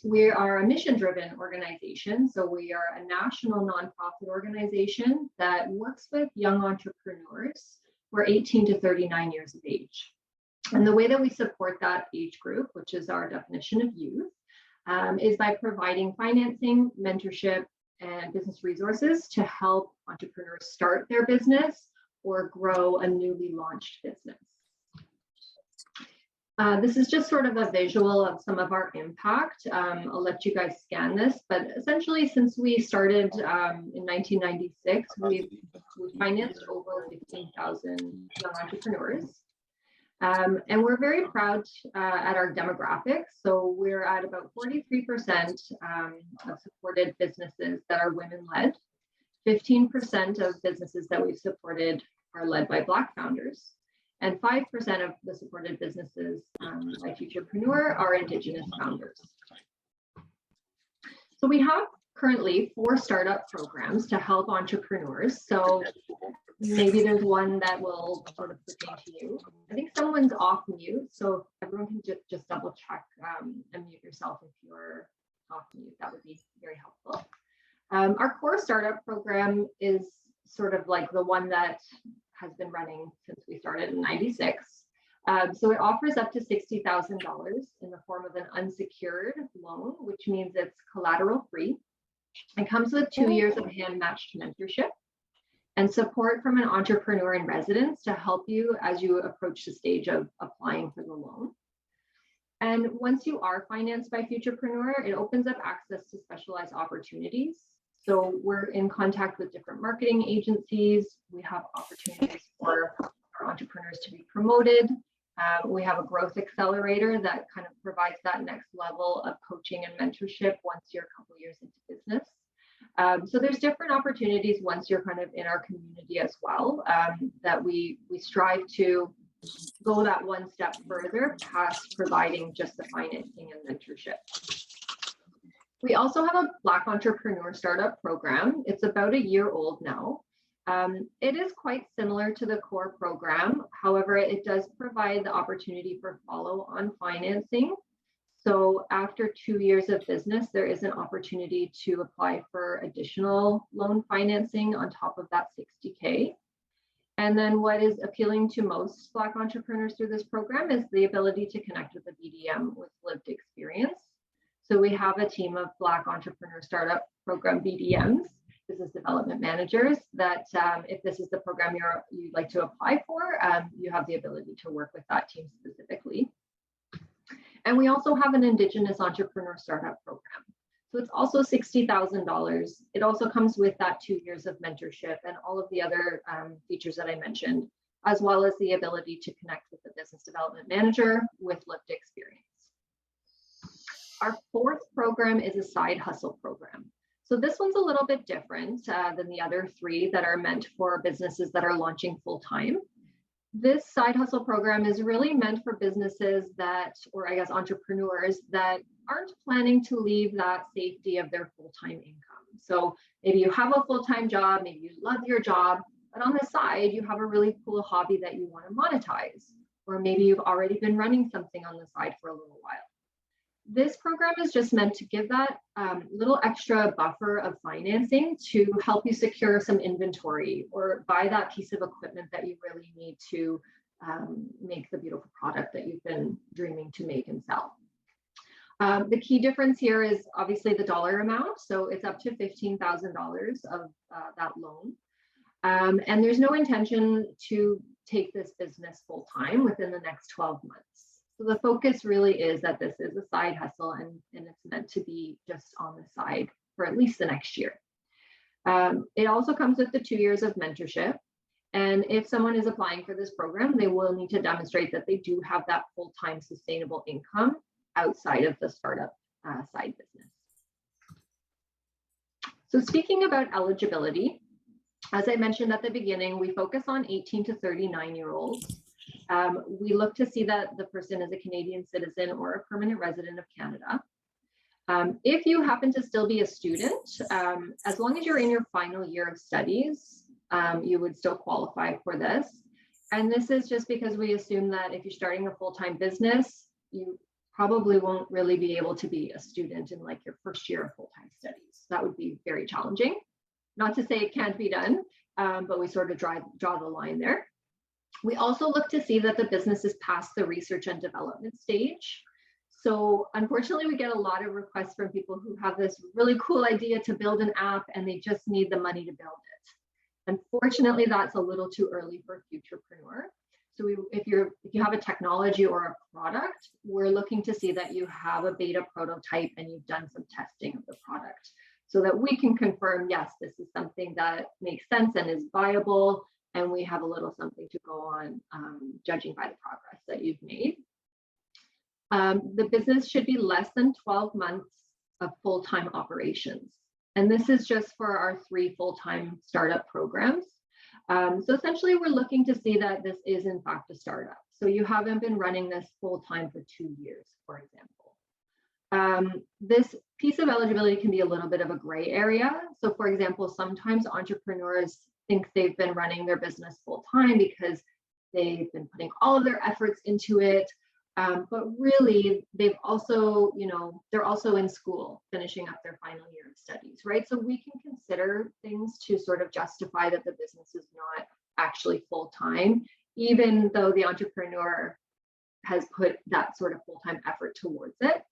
We are a mission-driven organization, so we are a national nonprofit organization that works with young entrepreneurs who are 18 to 39 years of age. And the way that we support that age group, which is our definition of youth, is by providing financing, mentorship, and business resources to help entrepreneurs start their business or grow a newly launched business. This is just sort of a visual of some of our impact. I'll let you guys scan this, but essentially since we started in 1996, we've financed over 15,000 young entrepreneurs. And we're very proud at our demographics. So we're at about 43% of supported businesses that are women-led. 15% of businesses that we've supported are led by Black founders. And 5% of the supported businesses by Futurpreneur are Indigenous founders. So we have currently 4 startup programs to help entrepreneurs. So maybe there's one that will sort of pertain to you. I think someone's off mute, so everyone can just double check and mute yourself if you're off mute. That would be very helpful. Our core startup program is sort of like the one that has been running since we started in '96. So it offers up to $60,000 in the form of an unsecured loan, which means it's collateral free. It comes with 2 years of hand-matched mentorship and support from an entrepreneur in residence to help you as you approach the stage of applying for the loan. And once you are financed by Futurpreneur, it opens up access to specialized opportunities. So we're in contact with different marketing agencies. We have opportunities for our entrepreneurs to be promoted. We have a growth accelerator that kind of provides that next level of coaching and mentorship once you're a couple years into business. So there's different opportunities once you're kind of in our community as well, that we strive to go that one step further past providing just the financing and mentorship. We also have a Black entrepreneur startup program. It's about a year old now. It is quite similar to the core program. However, it does provide the opportunity for follow-on financing. So after 2 years of business, there is an opportunity to apply for additional loan financing on top of that $60K. And then what is appealing to most Black entrepreneurs through this program is the ability to connect with a BDM with lived experience. So we have a team of Black entrepreneur startup program BDMs, business development managers, that if this is the program you'd like to apply for, you have the ability to work with that team specifically. And we also have an Indigenous entrepreneur startup program. So it's also $60,000. It also comes with that 2 years of mentorship and all of the other features that I mentioned, as well as the ability to connect with the business development manager with lived experience. Our 4th program is a side hustle program. So this one's a little bit different than the other 3 that are meant for businesses that are launching full-time. This side hustle program is really meant for businesses that, or I guess entrepreneurs that aren't planning to leave that safety of their full-time income. So maybe you have a full-time job, maybe you love your job, but on the side, you have a really cool hobby that you want to monetize, or maybe you've already been running something on the side for a little while. This program is just meant to give that little extra buffer of financing to help you secure some inventory or buy that piece of equipment that you really need to make the beautiful product that you've been dreaming to make and sell. The key difference here is obviously the dollar amount. So it's up to $15,000 of that loan. And there's no intention to take this business full time within the next 12 months. So the focus really is that this is a side hustle and it's meant to be just on the side for at least the next year. It also comes with the 2 years of mentorship. And if someone is applying for this program, they will need to demonstrate that they do have that full-time sustainable income outside of the startup side business. So speaking about eligibility, as I mentioned at the beginning, we focus on 18 to 39-year-olds. We look to see that the person is a Canadian citizen or a permanent resident of Canada. If you happen to still be a student, as long as you're in your final year of studies, you would still qualify for this. And this is just because we assume that if you're starting a full-time business, you probably won't really be able to be a student in like your first year of full-time studies. That would be very challenging. Not to say it can't be done, but we sort of draw the line there. We also look to see that the business is past the research and development stage. So unfortunately, we get a lot of requests from people who have this really cool idea to build an app and they just need the money to build it. Unfortunately, that's a little too early for Futurpreneur. So if you have a technology or a product, we're looking to see that you have a beta prototype and you've done some testing of the product so that we can confirm, yes, this is something that makes sense and is viable, and we have a little something to go on judging by the progress that you've made. The business should be less than 12 months of full-time operations. And this is just for our 3 full-time startup programs. So essentially, we're looking to see that this is in fact a startup. So you haven't been running this full-time for 2 years, for example. This piece of eligibility can be a little bit of a gray area. So for example, sometimes entrepreneurs think they've been running their business full-time because they've been putting all of their efforts into it. But really, they've also, they're also in school, finishing up their final year of studies, right? So we can consider things to sort of justify that the business is not actually full-time, even though the entrepreneur has put that sort of full-time effort towards it.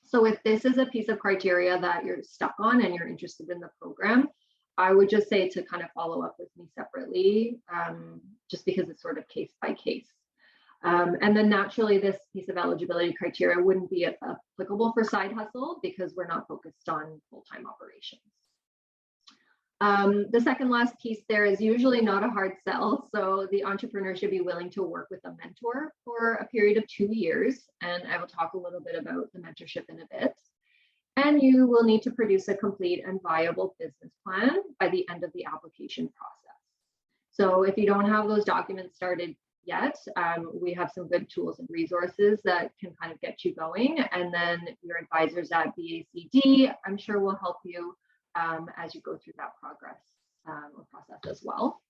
So if this is a piece of criteria that you're stuck on and you're interested in the program, I would just say to kind of follow up with me separately, just because it's sort of case by case. And then naturally, this piece of eligibility criteria wouldn't be applicable for side hustle because we're not focused on full-time operations. The second last piece there is usually not a hard sell. So the entrepreneur should be willing to work with a mentor for a period of 2 years. And I will talk a little bit about the mentorship in a bit. And you will need to produce a complete and viable business plan by the end of the application process. So if you don't have those documents started yet, we have some good tools and resources that can kind of get you going. And then your advisors at BACD, I'm sure will help you as you go through that progress or process as well.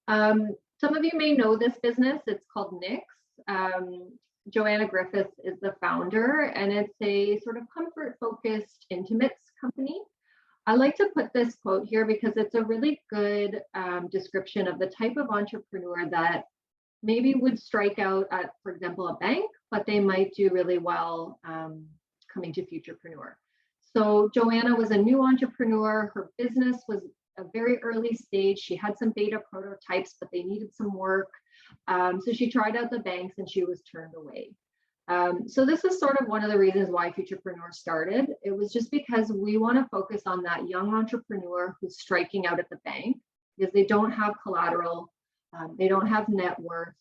Some of you may know this business. It's called Nix. Joanna Griffith is the founder, and it's a sort of comfort-focused intimates company. I like to put this quote here because it's a really good description of the type of entrepreneur that maybe would strike out at, for example, a bank, but they might do really well coming to Futurpreneur. So Joanna was a new entrepreneur. Her business was a very early stage. She had some beta prototypes, but they needed some work. So she tried out the banks and she was turned away. So this is sort of one of the reasons why Futurpreneur started. It was just because we want to focus on that young entrepreneur who's striking out at the bank because they don't have collateral, they don't have net worth,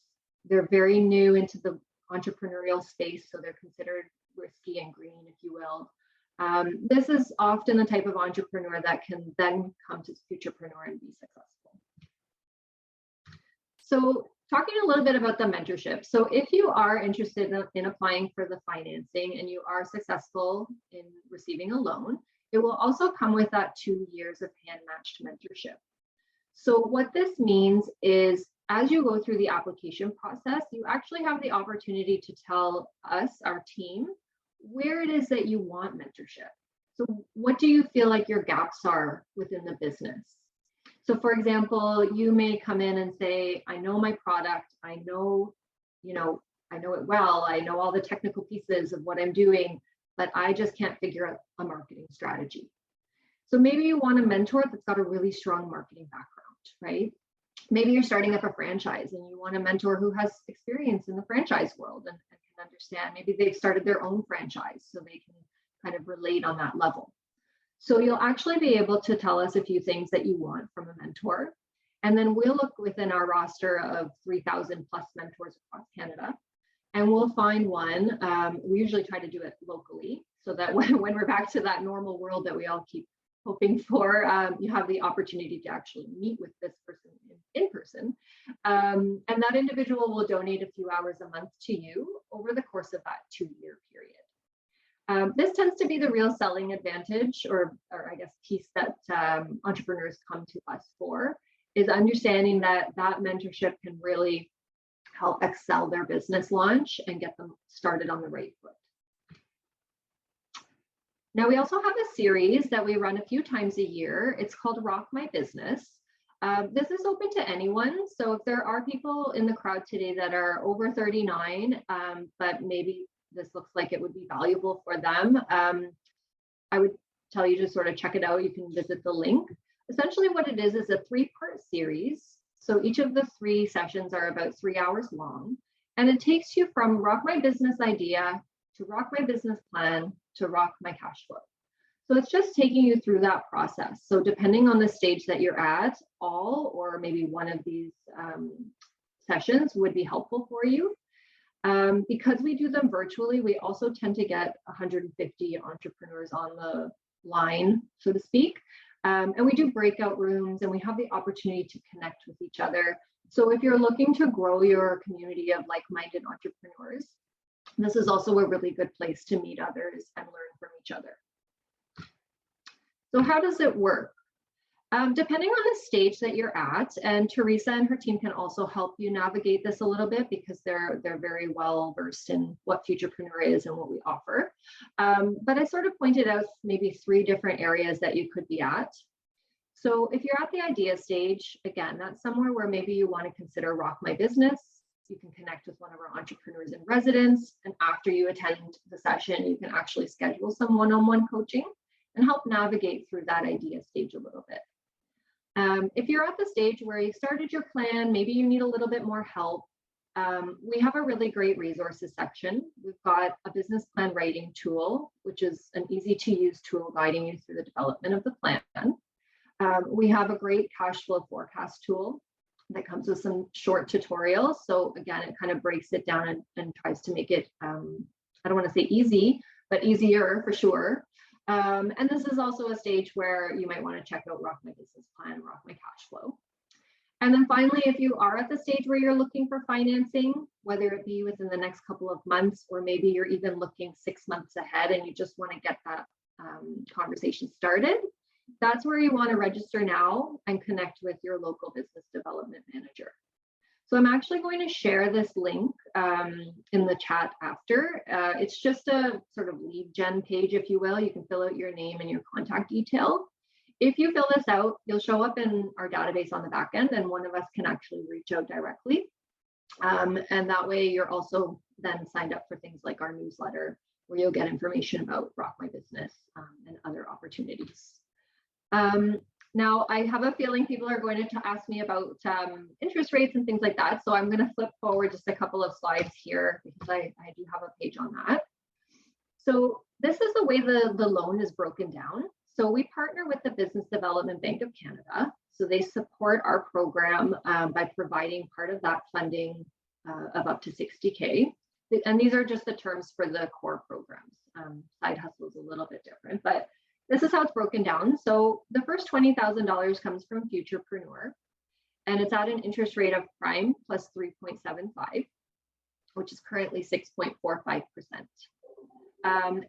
they're very new into the entrepreneurial space, so they're considered risky and green, if you will. This is often the type of entrepreneur that can then come to Futurpreneur and be successful. So talking a little bit about the mentorship. So if you are interested in applying for the financing and you are successful in receiving a loan, it will also come with that 2 years of hand-matched mentorship. So what this means is as you go through the application process, you actually have the opportunity to tell us, our team, where it is that you want mentorship. So what do you feel like your gaps are within the business? So for example, you may come in and say, I know my product, I know, I know it well. I know all the technical pieces of what I'm doing, but I just can't figure out a marketing strategy. So maybe you want a mentor that's got a really strong marketing background, right? Maybe you're starting up a franchise and you want a mentor who has experience in the franchise world and can understand. Maybe they've started their own franchise so they can kind of relate on that level. So you'll actually be able to tell us a few things that you want from a mentor. And then we'll look within our roster of 3,000 plus mentors across Canada. And we'll find one. We usually try to do it locally so that when we're back to that normal world that we all keep hoping for, you have the opportunity to actually meet with this person in person. And that individual will donate a few hours a month to you over the course of that 2-year period. This tends to be the real selling advantage, or I guess piece that entrepreneurs come to us for, is understanding that that mentorship can really help excel their business launch and get them started on the right foot. Now, we also have a series that we run a few times a year. It's called Rock My Business. This is open to anyone. So if there are people in the crowd today that are over 39, but maybe this looks like it would be valuable for them, I would tell you to sort of check it out. You can visit the link. Essentially what it is a 3-part series. So each of the 3 sessions are about 3 hours long. And it takes you from rock my business idea to rock my business plan to rock my cash flow. So it's just taking you through that process. So depending on the stage that you're at, all or maybe one of these sessions would be helpful for you. Because we do them virtually, we also tend to get 150 entrepreneurs on the line, so to speak. And we do breakout rooms and we have the opportunity to connect with each other. So if you're looking to grow your community of like-minded entrepreneurs, this is also a really good place to meet others and learn from each other. So how does it work? Depending on the stage that you're at, and Teresa and her team can also help you navigate this a little bit because they're very well versed in what Futurpreneur is and what we offer. But I sort of pointed out maybe 3 different areas that you could be at. So if you're at the idea stage, again, that's somewhere where maybe you want to consider Rock My Business. You can connect with one of our entrepreneurs in residence, and after you attend the session, you can actually schedule some one-on-one coaching and help navigate through that idea stage a little bit. If you're at the stage where you started your plan, maybe you need a little bit more help, we have a really great resources section. We've got a business plan writing tool, which is an easy to use tool guiding you through the development of the plan. We have a great cash flow forecast tool that comes with some short tutorials. So again, it kind of breaks it down and tries to make it, I don't want to say easy, but easier for sure. And this is also a stage where you might want to check out Rock My Business Plan, Rock My Cash Flow. And then finally, if you are at the stage where you're looking for financing, whether it be within the next couple of months, or maybe you're even looking 6 months ahead and you just want to get that conversation started, that's where you want to register now and connect with your local business development manager. So I'm actually going to share this link in the chat after. It's just a sort of lead gen page, if you will. You can fill out your name and your contact detail. If you fill this out, you'll show up in our database on the back end, and one of us can actually reach out directly. And that way you're also then signed up for things like our newsletter, where you'll get information about Rock My Business and other opportunities. Now, I have a feeling people are going to ask me about interest rates and things like that. So I'm going to flip forward just a couple of slides here because I do have a page on that. So this is the way the loan is broken down. So we partner with the Business Development Bank of Canada. So they support our program by providing part of that funding of up to 60K. And these are just the terms for the core programs. Side hustle is a little bit different, but this is how it's broken down. So the first $20,000 comes from Futurpreneur, and it's at an interest rate of prime plus 3.75, which is currently 6.45%.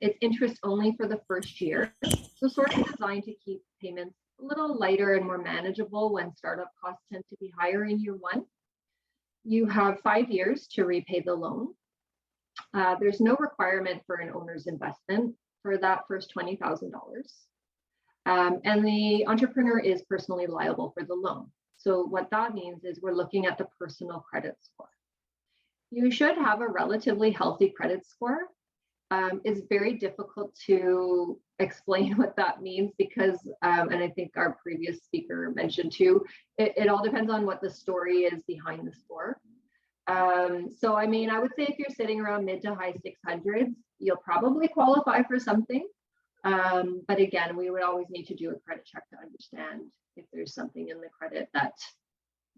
It's interest only for the first year. So sort of designed to keep payments a little lighter and more manageable when startup costs tend to be higher in year 1. You have 5 years to repay the loan. There's no requirement for an owner's investment for that first $20,000. And the entrepreneur is personally liable for the loan. So what that means is we're looking at the personal credit score. You should have a relatively healthy credit score. It's very difficult to explain what that means because, and I think our previous speaker mentioned too, it all depends on what the story is behind the score. So, I mean, I would say if you're sitting around mid to high 600s, you'll probably qualify for something. But again, we would always need to do a credit check to understand if there's something in the credit that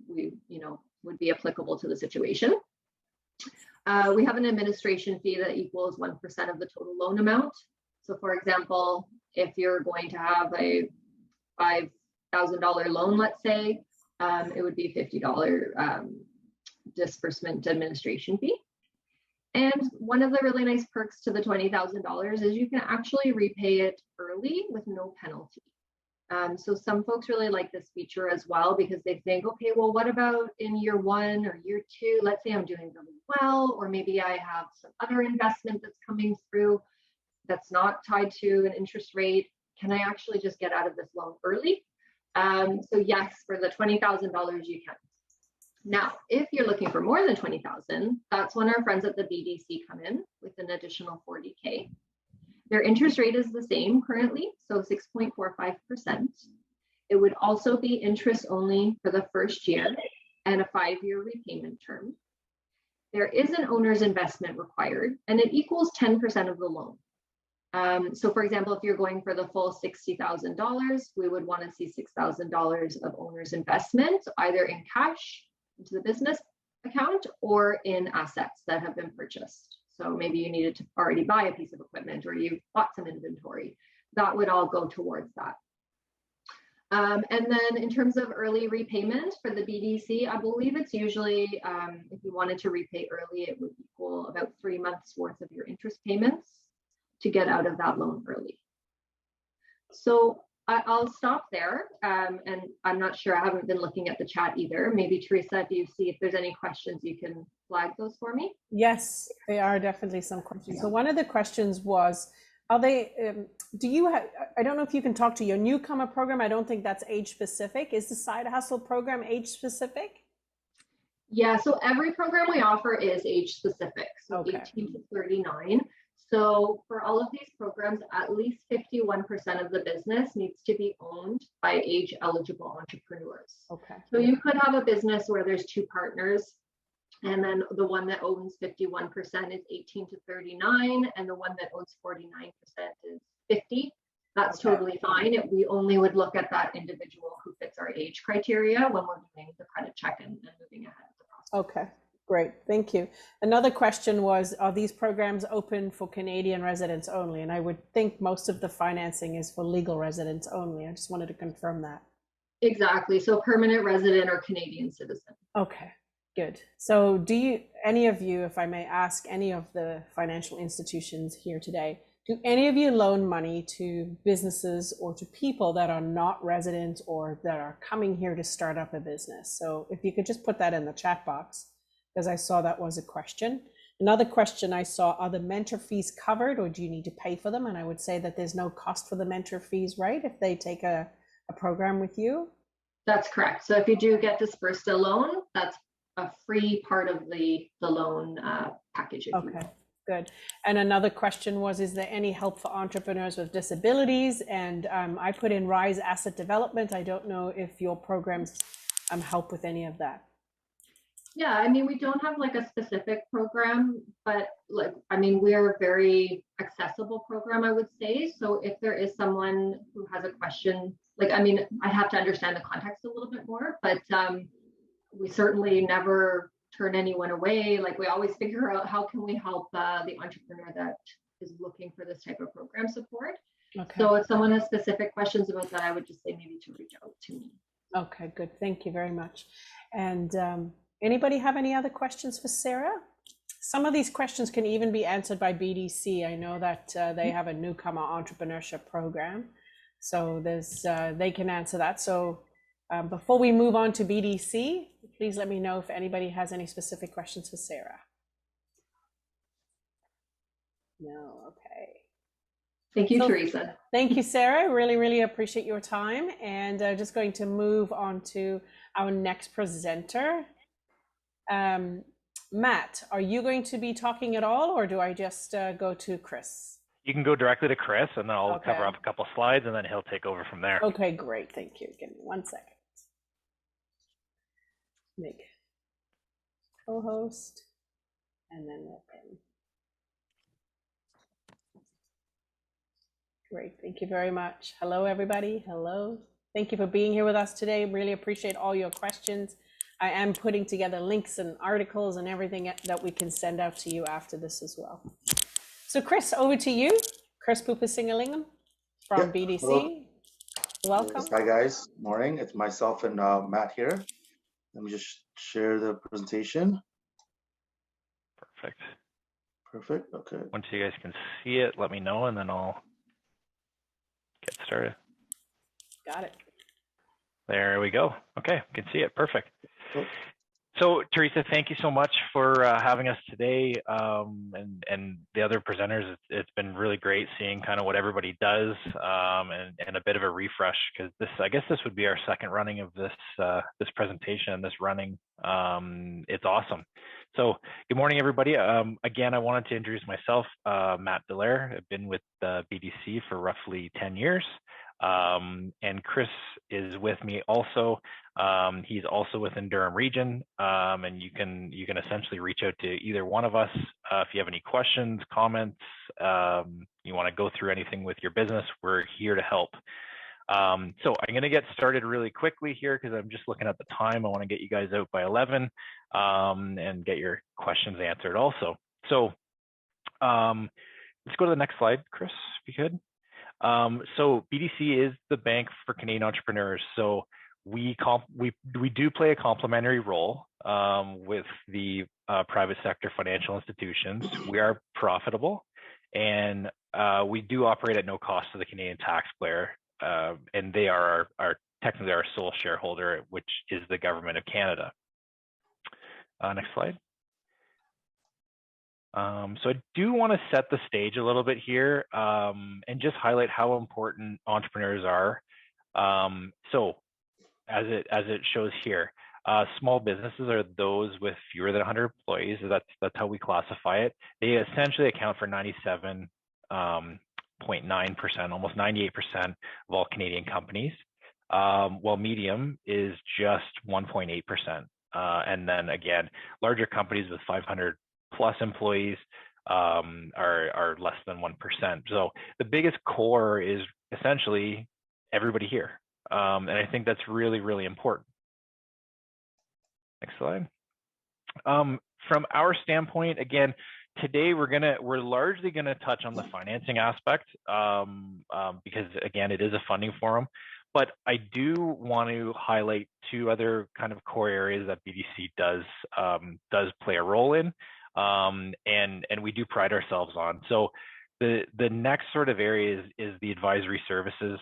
would be applicable to the situation. We have an administration fee that equals 1% of the total loan amount. So for example, if you're going to have a $5,000 loan, let's say, it would be $50 disbursement administration fee. And one of the really nice perks to the $20,000 is you can actually repay it early with no penalty. So some folks really like this feature as well because they think, okay, well, what about in year 1 or year 2? Let's say I'm doing really well, or maybe I have some other investment that's coming through that's not tied to an interest rate. Can I actually just get out of this loan early? So yes, for the $20,000 you can. Now, if you're looking for more than $20,000, that's when our friends at the BDC come in with an additional $40K. Their interest rate is the same currently, so 6.45%. It would also be interest only for the first year and a 5-year repayment term. There is an owner's investment required, and it equals 10% of the loan. So for example, if you're going for the full $60,000, we would want to see $6,000 of owner's investment, either in cash into the business account or in assets that have been purchased. So maybe you needed to already buy a piece of equipment or you bought some inventory. That would all go towards that. And then in terms of early repayment for the BDC, I believe it's usually, if you wanted to repay early, it would equal about 3 months worth of your interest payments to get out of that loan early. So I'll stop there. And I'm not sure, I haven't been looking at the chat either. Maybe Teresa, do you see if there's any questions you can flag those for me? Yes, there are definitely some questions. So one of the questions was, are they, do you have, I don't know if you can talk to your newcomer program. I don't think that's age specific. Is the side hustle program age specific? Yeah, so every program we offer is age specific, so okay. 18 to 39. So for all of these programs, at least 51% of the business needs to be owned by age eligible entrepreneurs. Okay. So you could have a business where there's 2 partners, and then the one that owns 51% is 18 to 39, and the one that owns 49% is 50. That's okay. Totally fine. We only would look at that individual who fits our age criteria when we're doing the credit check and moving ahead of the process. Okay. Great, thank you. Another question was, are these programs open for Canadian residents only? And I would think most of the financing is for legal residents only. I just wanted to confirm that. Exactly, so permanent resident or Canadian citizen. Okay, good. So do any of you, if I may ask, any of the financial institutions here today, do any of you loan money to businesses or to people that are not resident or that are coming here to start up a business? So if you could just put that in the chat box, because I saw that was a question. Another question I saw, are the mentor fees covered or do you need to pay for them? And I would say that there's no cost for the mentor fees, right? If they take a program with you? That's correct. So if you do get dispersed a loan, that's a free part of the loan package. Okay, good. And another question was, is there any help for entrepreneurs with disabilities? And I put in Rise Asset Development. I don't know if your programs help with any of that. Yeah, I mean, we don't have like a specific program, but like, I mean, we're a very accessible program, I would say. So if there is someone who has a question, like, I mean, I have to understand the context a little bit more, but we certainly never turn anyone away. Like, we always figure out how can we help the entrepreneur that is looking for this type of program support. Okay. So if someone has specific questions about that, I would just say maybe to reach out to me. Okay, good. Thank you very much. And anybody have any other questions for Sarah? Some of these questions can even be answered by BDC. I know that they have a newcomer entrepreneurship program, so there's they can answer that. So before we move on to BDC, please let me know if anybody has any specific questions for Sarah. No, okay. Thank you, Teresa. Thank you, Sarah. Really, really appreciate your time. And just going to move on to our next presenter. Matt, are you going to be talking at all, or do I just go to Chris? You can go directly to Chris, and then I'll cover up a couple slides, and then he'll take over from there. Okay, great. Thank you. Give me 1 second. Make co-host, and then let in. Great. Thank you very much. Hello, everybody. Hello. Thank you for being here with us today. Really appreciate all your questions. I am putting together links and articles and everything that we can send out to you after this as well. So Chris, over to you. Chris Pupasingalingam from BDC. Hello. Welcome. Yes, hi guys, morning. It's myself and Matt here. Let me just share the presentation. Perfect. Perfect, okay. Once you guys can see it, let me know, and then I'll get started. Got it. There we go. Okay, you can see it. Perfect. Cool. So Teresa, thank you so much for having us today, and the other presenters. It's been really great seeing kind of what everybody does, and a bit of a refresh, because I guess this would be our second running of this this presentation, this running. It's awesome. So good morning, everybody. Again, I wanted to introduce myself, Matt Dallaire. I've been with BDC for roughly 10 years. And Chris is with me also. He's also within Durham region, and you can essentially reach out to either one of us if you have any questions, comments, you want to go through anything with your business. We're here to help. So I'm going to get started really quickly here because I'm just looking at the time. I want to get you guys out by 11 and get your questions answered also. So let's go to the next slide, Chris, if you could. So BDC is the bank for Canadian entrepreneurs. So we do play a complementary role with the private sector financial institutions. We are profitable, and we do operate at no cost to the Canadian taxpayer, and they are technically our sole shareholder, which is the government of Canada. Next slide. So I do want to set the stage a little bit here and just highlight how important entrepreneurs are. So as it shows here, small businesses are those with fewer than 100 employees. That's how we classify it. They essentially account for 97.9%, almost 98% of all Canadian companies, while medium is just 1.8%. And then again, larger companies with 500 plus employees are less than 1%. So the biggest core is essentially everybody here. And I think that's really, really important. Next slide. From our standpoint, again, today we're largely gonna touch on the financing aspect because again, it is a funding forum. But I do want to highlight two other kind of core areas that BDC does play a role in. And we do pride ourselves on. So the next sort of area is the advisory services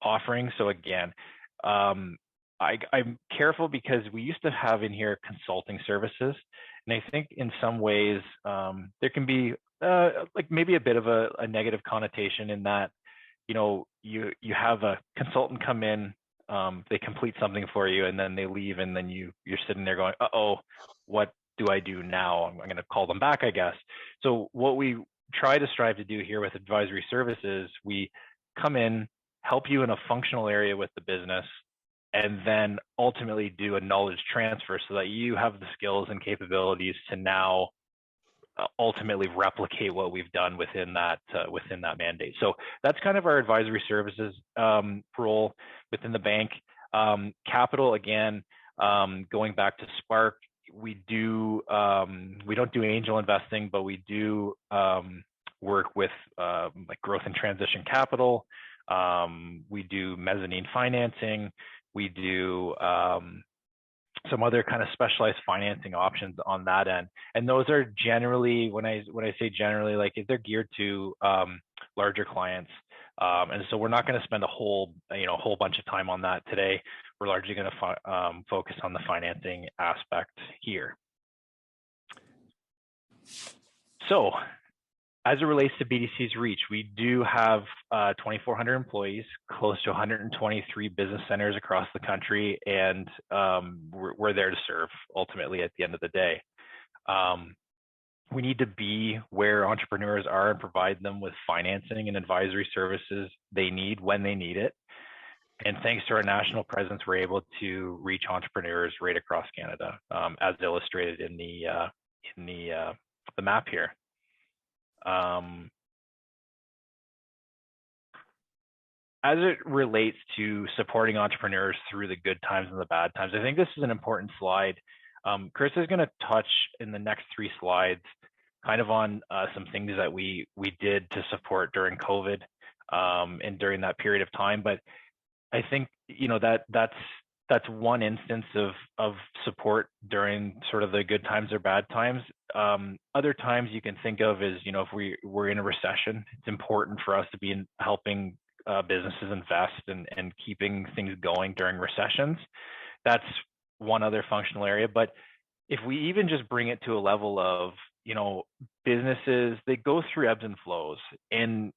offering. So again, I'm careful because we used to have in here consulting services, and I think in some ways there can be like maybe a bit of a negative connotation in that, you know, you have a consultant come in, they complete something for you, and then they leave, and then you're sitting there going, uh-oh, what do I do now? I'm going to call them back, I guess. So what we try to strive to do here with advisory services, we come in, help you in a functional area with the business, and then ultimately do a knowledge transfer so that you have the skills and capabilities to now ultimately replicate what we've done within that mandate. So that's kind of our advisory services role within the bank. Capital, again, going back to Spark, we don't do angel investing, but we do work with like growth and transition capital. We do mezzanine financing. We do some other kind of specialized financing options on that end. And those are generally, when I say generally, like they're geared to larger clients. And so we're not going to spend a whole bunch of time on that today. We're largely going to focus on the financing aspect here. So As it relates to BDC's reach, we do have 2,400 employees, close to 123 business centers across the country, and we're there to serve ultimately at the end of the day. We need to be where entrepreneurs are and provide them with financing and advisory services they need when they need it. And thanks to our national presence, we're able to reach entrepreneurs right across Canada, as illustrated in the map here. As it relates to supporting entrepreneurs through the good times and the bad times, I think this is an important slide. Chris is going to touch in the next 3 slides kind of on some things that we did to support during COVID and during that period of time. But I think, you know, that's one instance of support during sort of the good times or bad times. Other times you can think of as, you know, if we're in a recession, it's important for us to be helping businesses invest and keeping things going during recessions. That's one other functional area. But if we even just bring it to a level of, you know, businesses, they go through ebbs and flows. And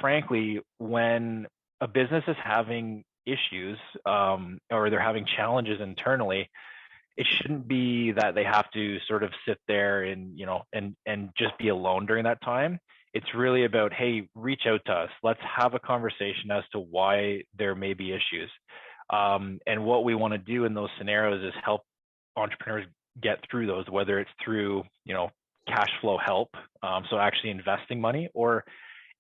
frankly, when a business is having issues or they're having challenges internally, it shouldn't be that they have to sort of sit there and, you know, and just be alone during that time. It's really about, hey, reach out to us. Let's have a conversation as to why there may be issues. And what we want to do in those scenarios is help entrepreneurs get through those, whether it's through, you know, cash flow help, so actually investing money, or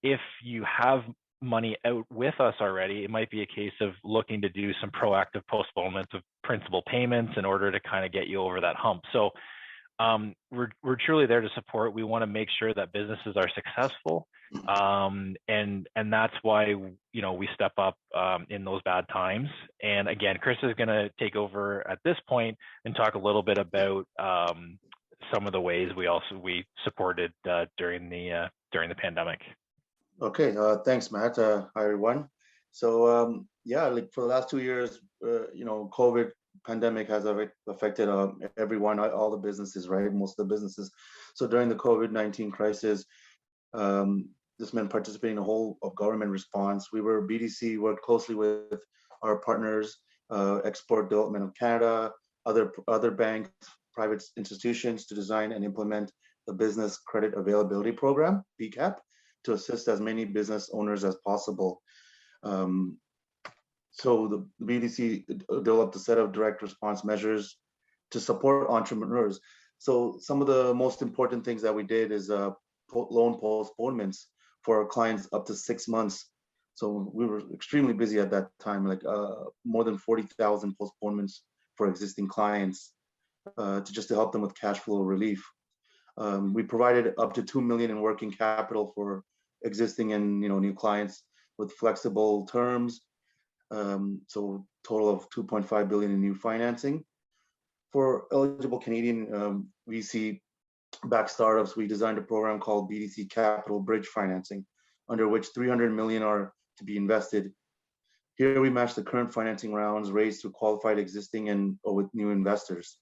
if you have money out with us already, it might be a case of looking to do some proactive postponements of principal payments in order to kind of get you over that hump. So we're truly there to support. We want to make sure that businesses are successful, and that's why, you know, we step up in those bad times. And again, Chris is going to take over at this point and talk a little bit about some of the ways we supported during the pandemic. Okay, thanks, Matt. Hi, everyone. So yeah, like for the last 2 years, you know, COVID pandemic has affected everyone, all the businesses, right? Most of the businesses. So during the COVID-19 crisis, this meant participating in a whole of government response. BDC worked closely with our partners, Export Development of Canada, other banks, private institutions to design and implement the Business Credit Availability Program, BCAP, to assist as many business owners as possible. So the BDC developed a set of direct response measures to support entrepreneurs. So some of the most important things that we did is loan postponements for our clients up to 6 months. So we were extremely busy at that time, like more than 40,000 postponements for existing clients to help them with cash flow relief. We provided up to $2 million in working capital for existing and new clients with flexible terms. So total of $2.5 billion in new financing. For eligible Canadian VC-backed startups, we designed a program called BDC Capital Bridge Financing, under which $300 million are to be invested. Here we match the current financing rounds raised through qualified existing and with new investors.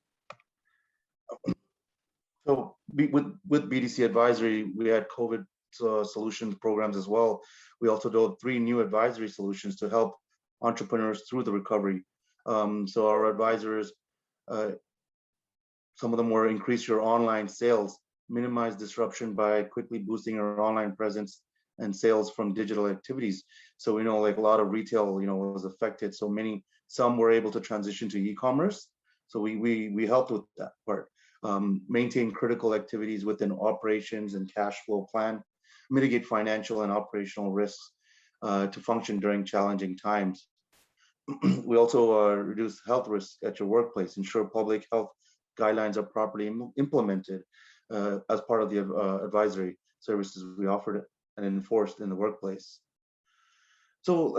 So with BDC Advisory, we had COVID solutions programs as well. We also developed 3 new advisory solutions to help entrepreneurs through the recovery. So our advisors, some of them were increase your online sales, minimize disruption by quickly boosting your online presence and sales from digital activities. So we know like a lot of retail, was affected. So some were able to transition to e-commerce. So we helped with that part. Maintain critical activities within operations and cash flow plan, mitigate financial and operational risks to function during challenging times. We also reduce health risks at your workplace, ensure public health guidelines are properly implemented as part of the advisory services we offered and enforced in the workplace. So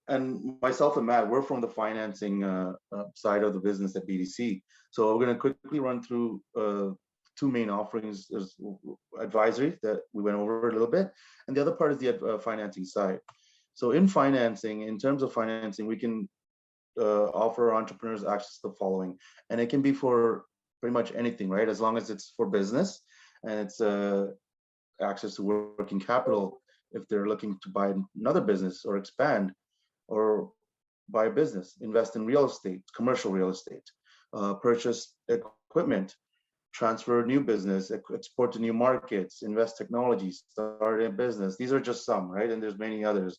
and myself and Matt, we're from the financing side of the business at BDC. So we're going to quickly run through 2 main offerings. There's advisory that we went over a little bit, and the other part is the financing side. So in terms of financing, we can offer entrepreneurs access to the following, and it can be for pretty much anything, right? As long as it's for business and it's access to working capital if they're looking to buy another business or expand or buy a business, invest in real estate, commercial real estate, purchase equipment, transfer new business, export to new markets, invest technologies, start a business. These are just some, right? And there's many others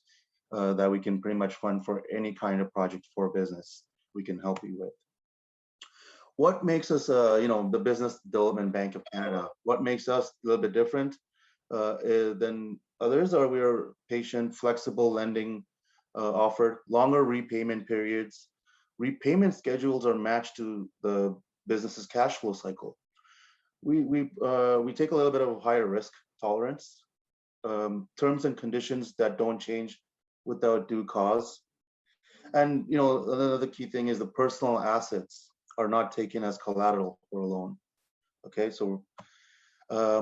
that we can pretty much fund for any kind of project for business we can help you with. What makes us, the Business Development Bank of Canada? What makes us a little bit different than others? Are we are patient, flexible lending offered, longer repayment periods. Repayment schedules are matched to the business's cash flow cycle. We take a little bit of a higher risk tolerance. Terms and conditions that don't change without due cause. And another key thing is the personal assets are not taken as collateral for a loan. Okay, so a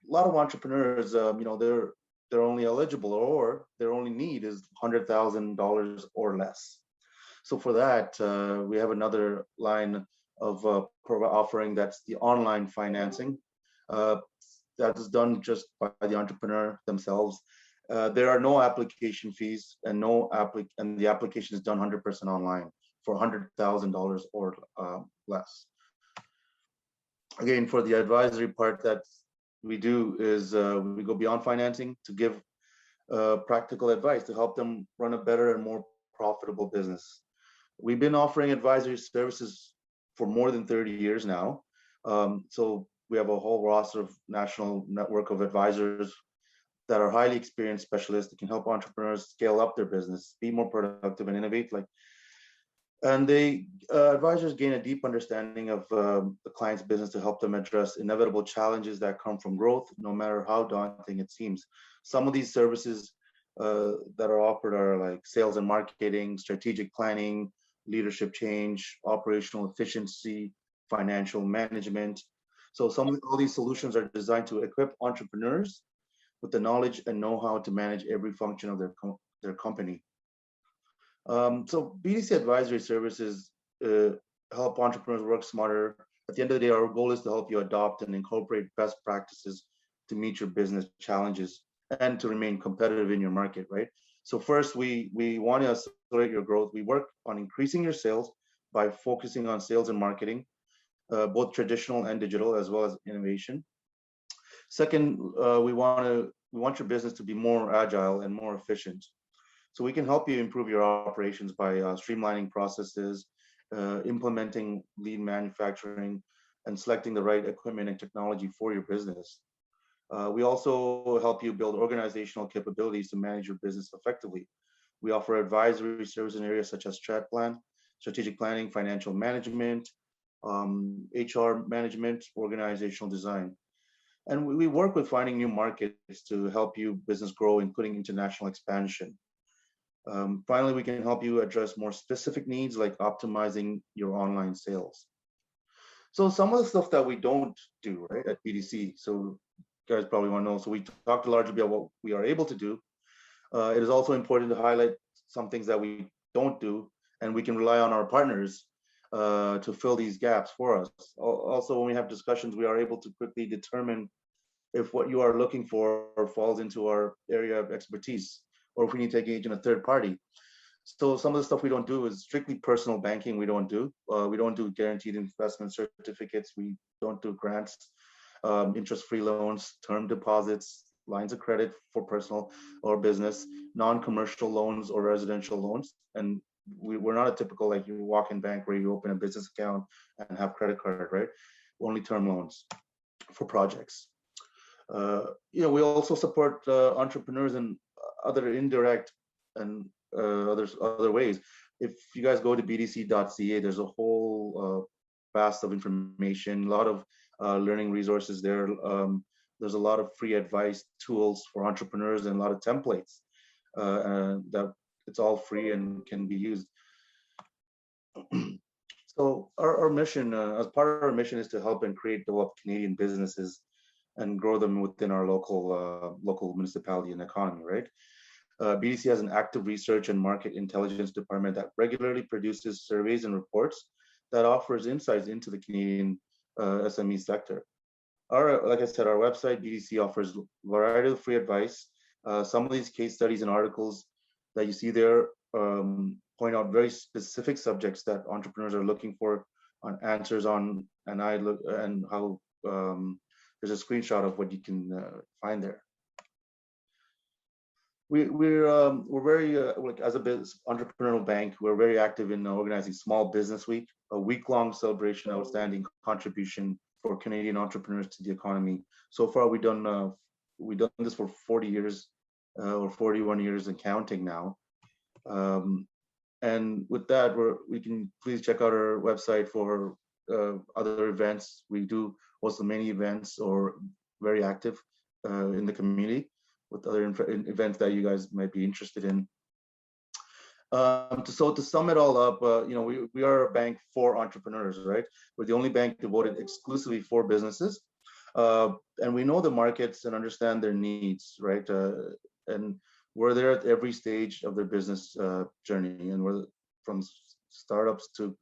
lot of entrepreneurs, they're only eligible or their only need is $100,000 or less. So for that, we have another line of offering, that's the online financing. That is done just by the entrepreneur themselves. There are no application fees and the application is done 100% online for $100,000 or less. Again, for the advisory part that we do is we go beyond financing to give practical advice to help them run a better and more profitable business. We've been offering advisory services for more than 30 years now. So we have a whole roster of national network of advisors that are highly experienced specialists that can help entrepreneurs scale up their business, be more productive and innovate. And they advisors gain a deep understanding of the client's business to help them address inevitable challenges that come from growth, no matter how daunting it seems. Some of these services that are offered are like sales and marketing, strategic planning, leadership change, operational efficiency, financial management. So all these solutions are designed to equip entrepreneurs with the knowledge and know-how to manage every function of their company. So BDC advisory services help entrepreneurs work smarter. At the end of the day, our goal is to help you adopt and incorporate best practices to meet your business challenges and to remain competitive in your market, right? So first, we want to accelerate your growth. We work on increasing your sales by focusing on sales and marketing, both traditional and digital, as well as innovation. Second, we want your business to be more agile and more efficient. So we can help you improve your operations by streamlining processes, implementing lean manufacturing, and selecting the right equipment and technology for your business. We also help you build organizational capabilities to manage your business effectively. We offer advisory services in areas such as strategic planning, financial management, HR management, organizational design. And we work with finding new markets to help you business grow, including international expansion. Finally, we can help you address more specific needs like optimizing your online sales. So some of the stuff that we don't do, right, at BDC, so you guys probably want to know. So we talked largely about what we are able to do. It is also important to highlight some things that we don't do, and we can rely on our partners to fill these gaps for us. Also, when we have discussions, we are able to quickly determine if what you are looking for falls into our area of expertise, or if we need to engage in a third party. So some of the stuff we don't do is strictly personal banking. We don't do guaranteed investment certificates. We don't do grants, interest-free loans, term deposits, lines of credit for personal or business, non-commercial loans or residential loans. And we're not a typical, like, you walk in bank where you open a business account and have credit card, right? Only term loans for projects. We also support entrepreneurs in other indirect and other ways. If you guys go to bdc.ca, there's a whole vast of information, a lot of learning resources there. There's a lot of free advice tools for entrepreneurs and a lot of templates that it's all free and can be used. So our mission, as part of our mission, is to help and develop Canadian businesses and grow them within our local municipality and economy, right? BDC has an active research and market intelligence department that regularly produces surveys and reports that offers insights into the Canadian SME sector. like I said, our website, BDC, offers a variety of free advice. Some of these case studies and articles that you see there point out very specific subjects that entrepreneurs are looking for on answers on, and how there's a screenshot of what you can find there. We're very like, as a business entrepreneurial bank, we're very active in organizing Small Business Week, a week-long celebration of outstanding contribution for Canadian entrepreneurs to the economy. So far, we've done this for 40 years or 41 years and counting now. And with that, we can please check out our website for other events. We do also many events or very active in the community with other events that you guys might be interested in. So to sum it all up, we are a bank for entrepreneurs, right? We're the only bank devoted exclusively for businesses. And we know the markets and understand their needs, right? And we're there at every stage of their business journey. And we're from startups to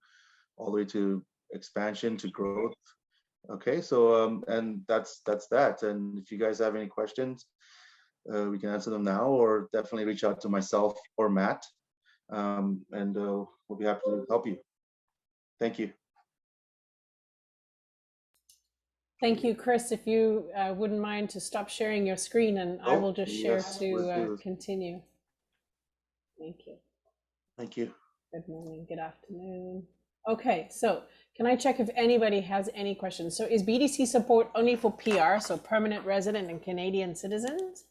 all the way to expansion to growth. Okay, so and that's that. And if you guys have any questions, we can answer them now, or definitely reach out to myself or Matt, and we'll be happy to help you. Thank you. Thank you, Chris. If you wouldn't mind to stop sharing your screen, and I will just share to continue. Thank you. Thank you. Good morning, good afternoon. Okay, so can I check if anybody has any questions? So is BDC support only for PR, so permanent resident and Canadian citizens?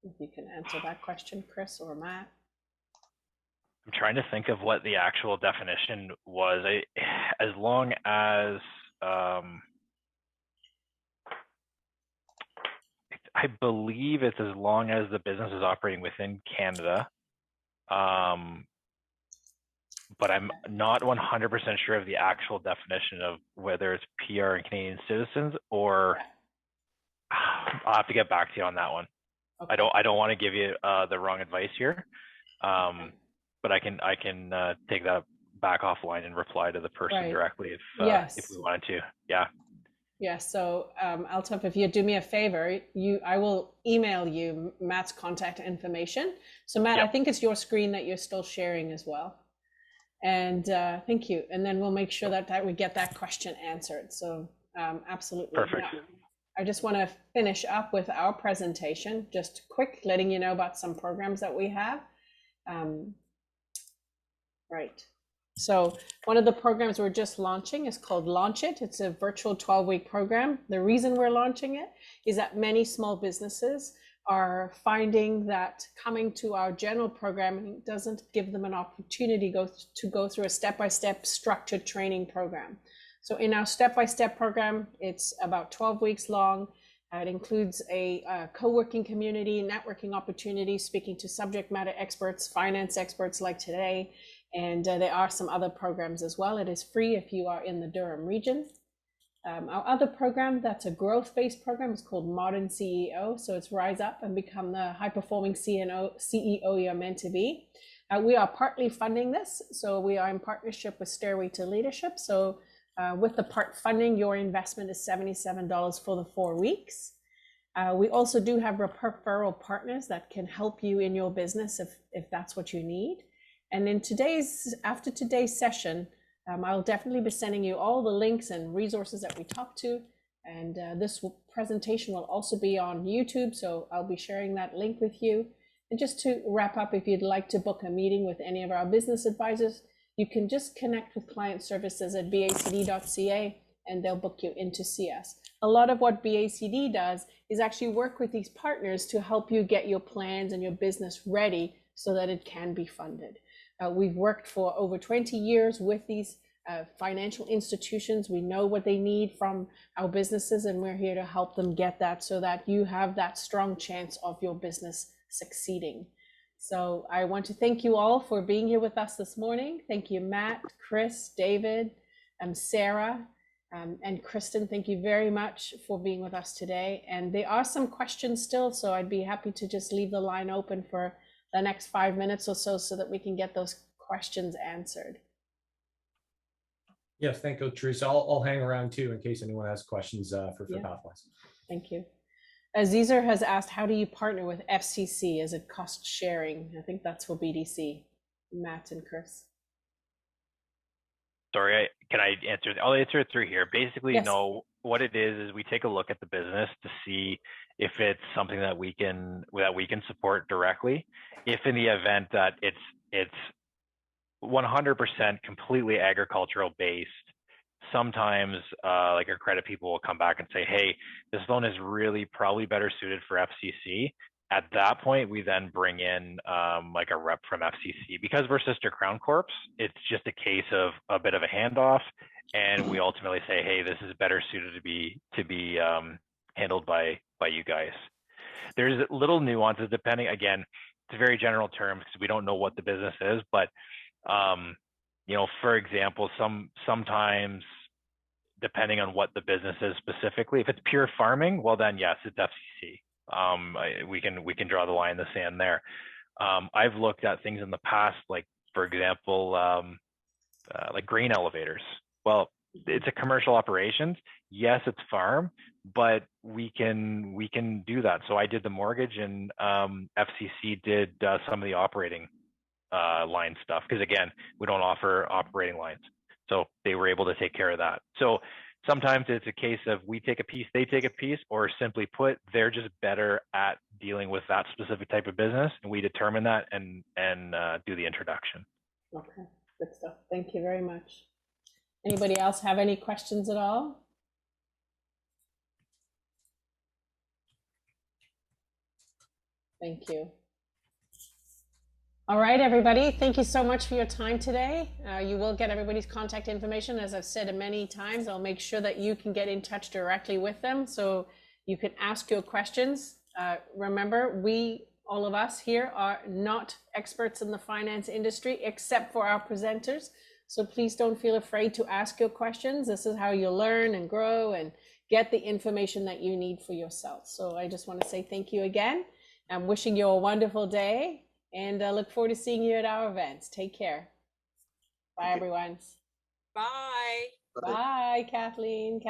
If you can answer that question, Chris or Matt. I'm trying to think of what the actual definition was. As long as I believe it's as long as the business is operating within Canada, but I'm not 100% sure of the actual definition of whether it's PR and Canadian citizens, or I'll have to get back to you on that one. Okay. I don't want to give you the wrong advice here, but I can take that back offline and reply to the person directly if we wanted to. Yeah. Yeah. So Altaf, if you do me a favor, I will email you Matt's contact information. So Matt, I think it's your screen that you're still sharing as well. And thank you. And then we'll make sure that we get that question answered. So absolutely. Perfect. Yeah. I just want to finish up with our presentation, just quick, letting you know about some programs that we have. Right. So one of the programs we're just launching is called Launch It. It's a virtual 12-week program. The reason we're launching it is that many small businesses are finding that coming to our general programming doesn't give them an opportunity to go through a step-by-step structured training program. So in our step-by-step program, it's about 12 weeks long. It includes a co-working community, networking opportunities, speaking to subject matter experts, finance experts like today. And there are some other programs as well. It is free if you are in the Durham region. Our other program, that's a growth-based program, is called Modern CEO. So it's Rise Up and Become the High-Performing CEO you're meant to be. We are partly funding this. So we are in partnership with Stairway to Leadership. So with the part funding, your investment is $77 for the 4 weeks. We also do have referral partners that can help you in your business if that's what you need. And after today's session, I'll definitely be sending you all the links and resources that we talked to. And this presentation will also be on YouTube. So I'll be sharing that link with you. And just to wrap up, if you'd like to book a meeting with any of our business advisors, you can just connect with client services at bacd.ca and they'll book you in to see us. A lot of what BACD does is actually work with these partners to help you get your plans and your business ready so that it can be funded. We've worked for over 20 years with these financial institutions. We know what they need from our businesses, and we're here to help them get that so that you have that strong chance of your business succeeding. So I want to thank you all for being here with us this morning. Thank you, Matt, Chris, David, Sarah, and Kristen. Thank you very much for being with us today. And there are some questions still, so I'd be happy to just leave the line open for the next 5 minutes or so that we can get those questions answered. Yes, thank you, Teresa. I'll hang around too in case anyone has questions for Yeah. Pathwise. Thank you. Azizer has asked, how do you partner with FCC? Is it cost sharing? I think that's for BDC. Matt and Chris. Sorry, can I answer? I'll answer it through here. Basically, Yes. no, what it is we take a look at the business to see if it's something that we can support directly. If in the event that it's 100% completely agricultural based, sometimes like our credit people will come back and say, hey, this loan is really probably better suited for FCC. At that point, we then bring in like a rep from FCC. Because we're sister Crown Corps, it's just a case of a bit of a handoff, and we ultimately say, hey, this is better suited to be handled by you guys. There's little nuances depending, again, it's very general terms because we don't know what the business is, but you know, for example, sometimes depending on what the business is specifically, if it's pure farming, well then yes, it's FCC. We can draw the line in the sand there. I've looked at things in the past, like for example, like grain elevators. Well, it's a commercial operations. Yes, it's farm, but we can do that. So I did the mortgage, and FCC did some of the operating line stuff, because again, we don't offer operating lines. So they were able to take care of that. So sometimes it's a case of we take a piece, they take a piece, or simply put, they're just better at dealing with that specific type of business, and we determine that and do the introduction. Okay, good stuff. Thank you very much. Anybody else have any questions at all? Thank you. All right, everybody, thank you so much for your time today. You will get everybody's contact information. As I've said many times, I'll make sure that you can get in touch directly with them so you can ask your questions. Remember, all of us here are not experts in the finance industry except for our presenters. So please don't feel afraid to ask your questions. This is how you learn and grow and get the information that you need for yourself. So I just want to say thank you again. I'm wishing you a wonderful day, and I look forward to seeing you at our events. Take care. Bye, everyone. Bye. Bye, Kathleen.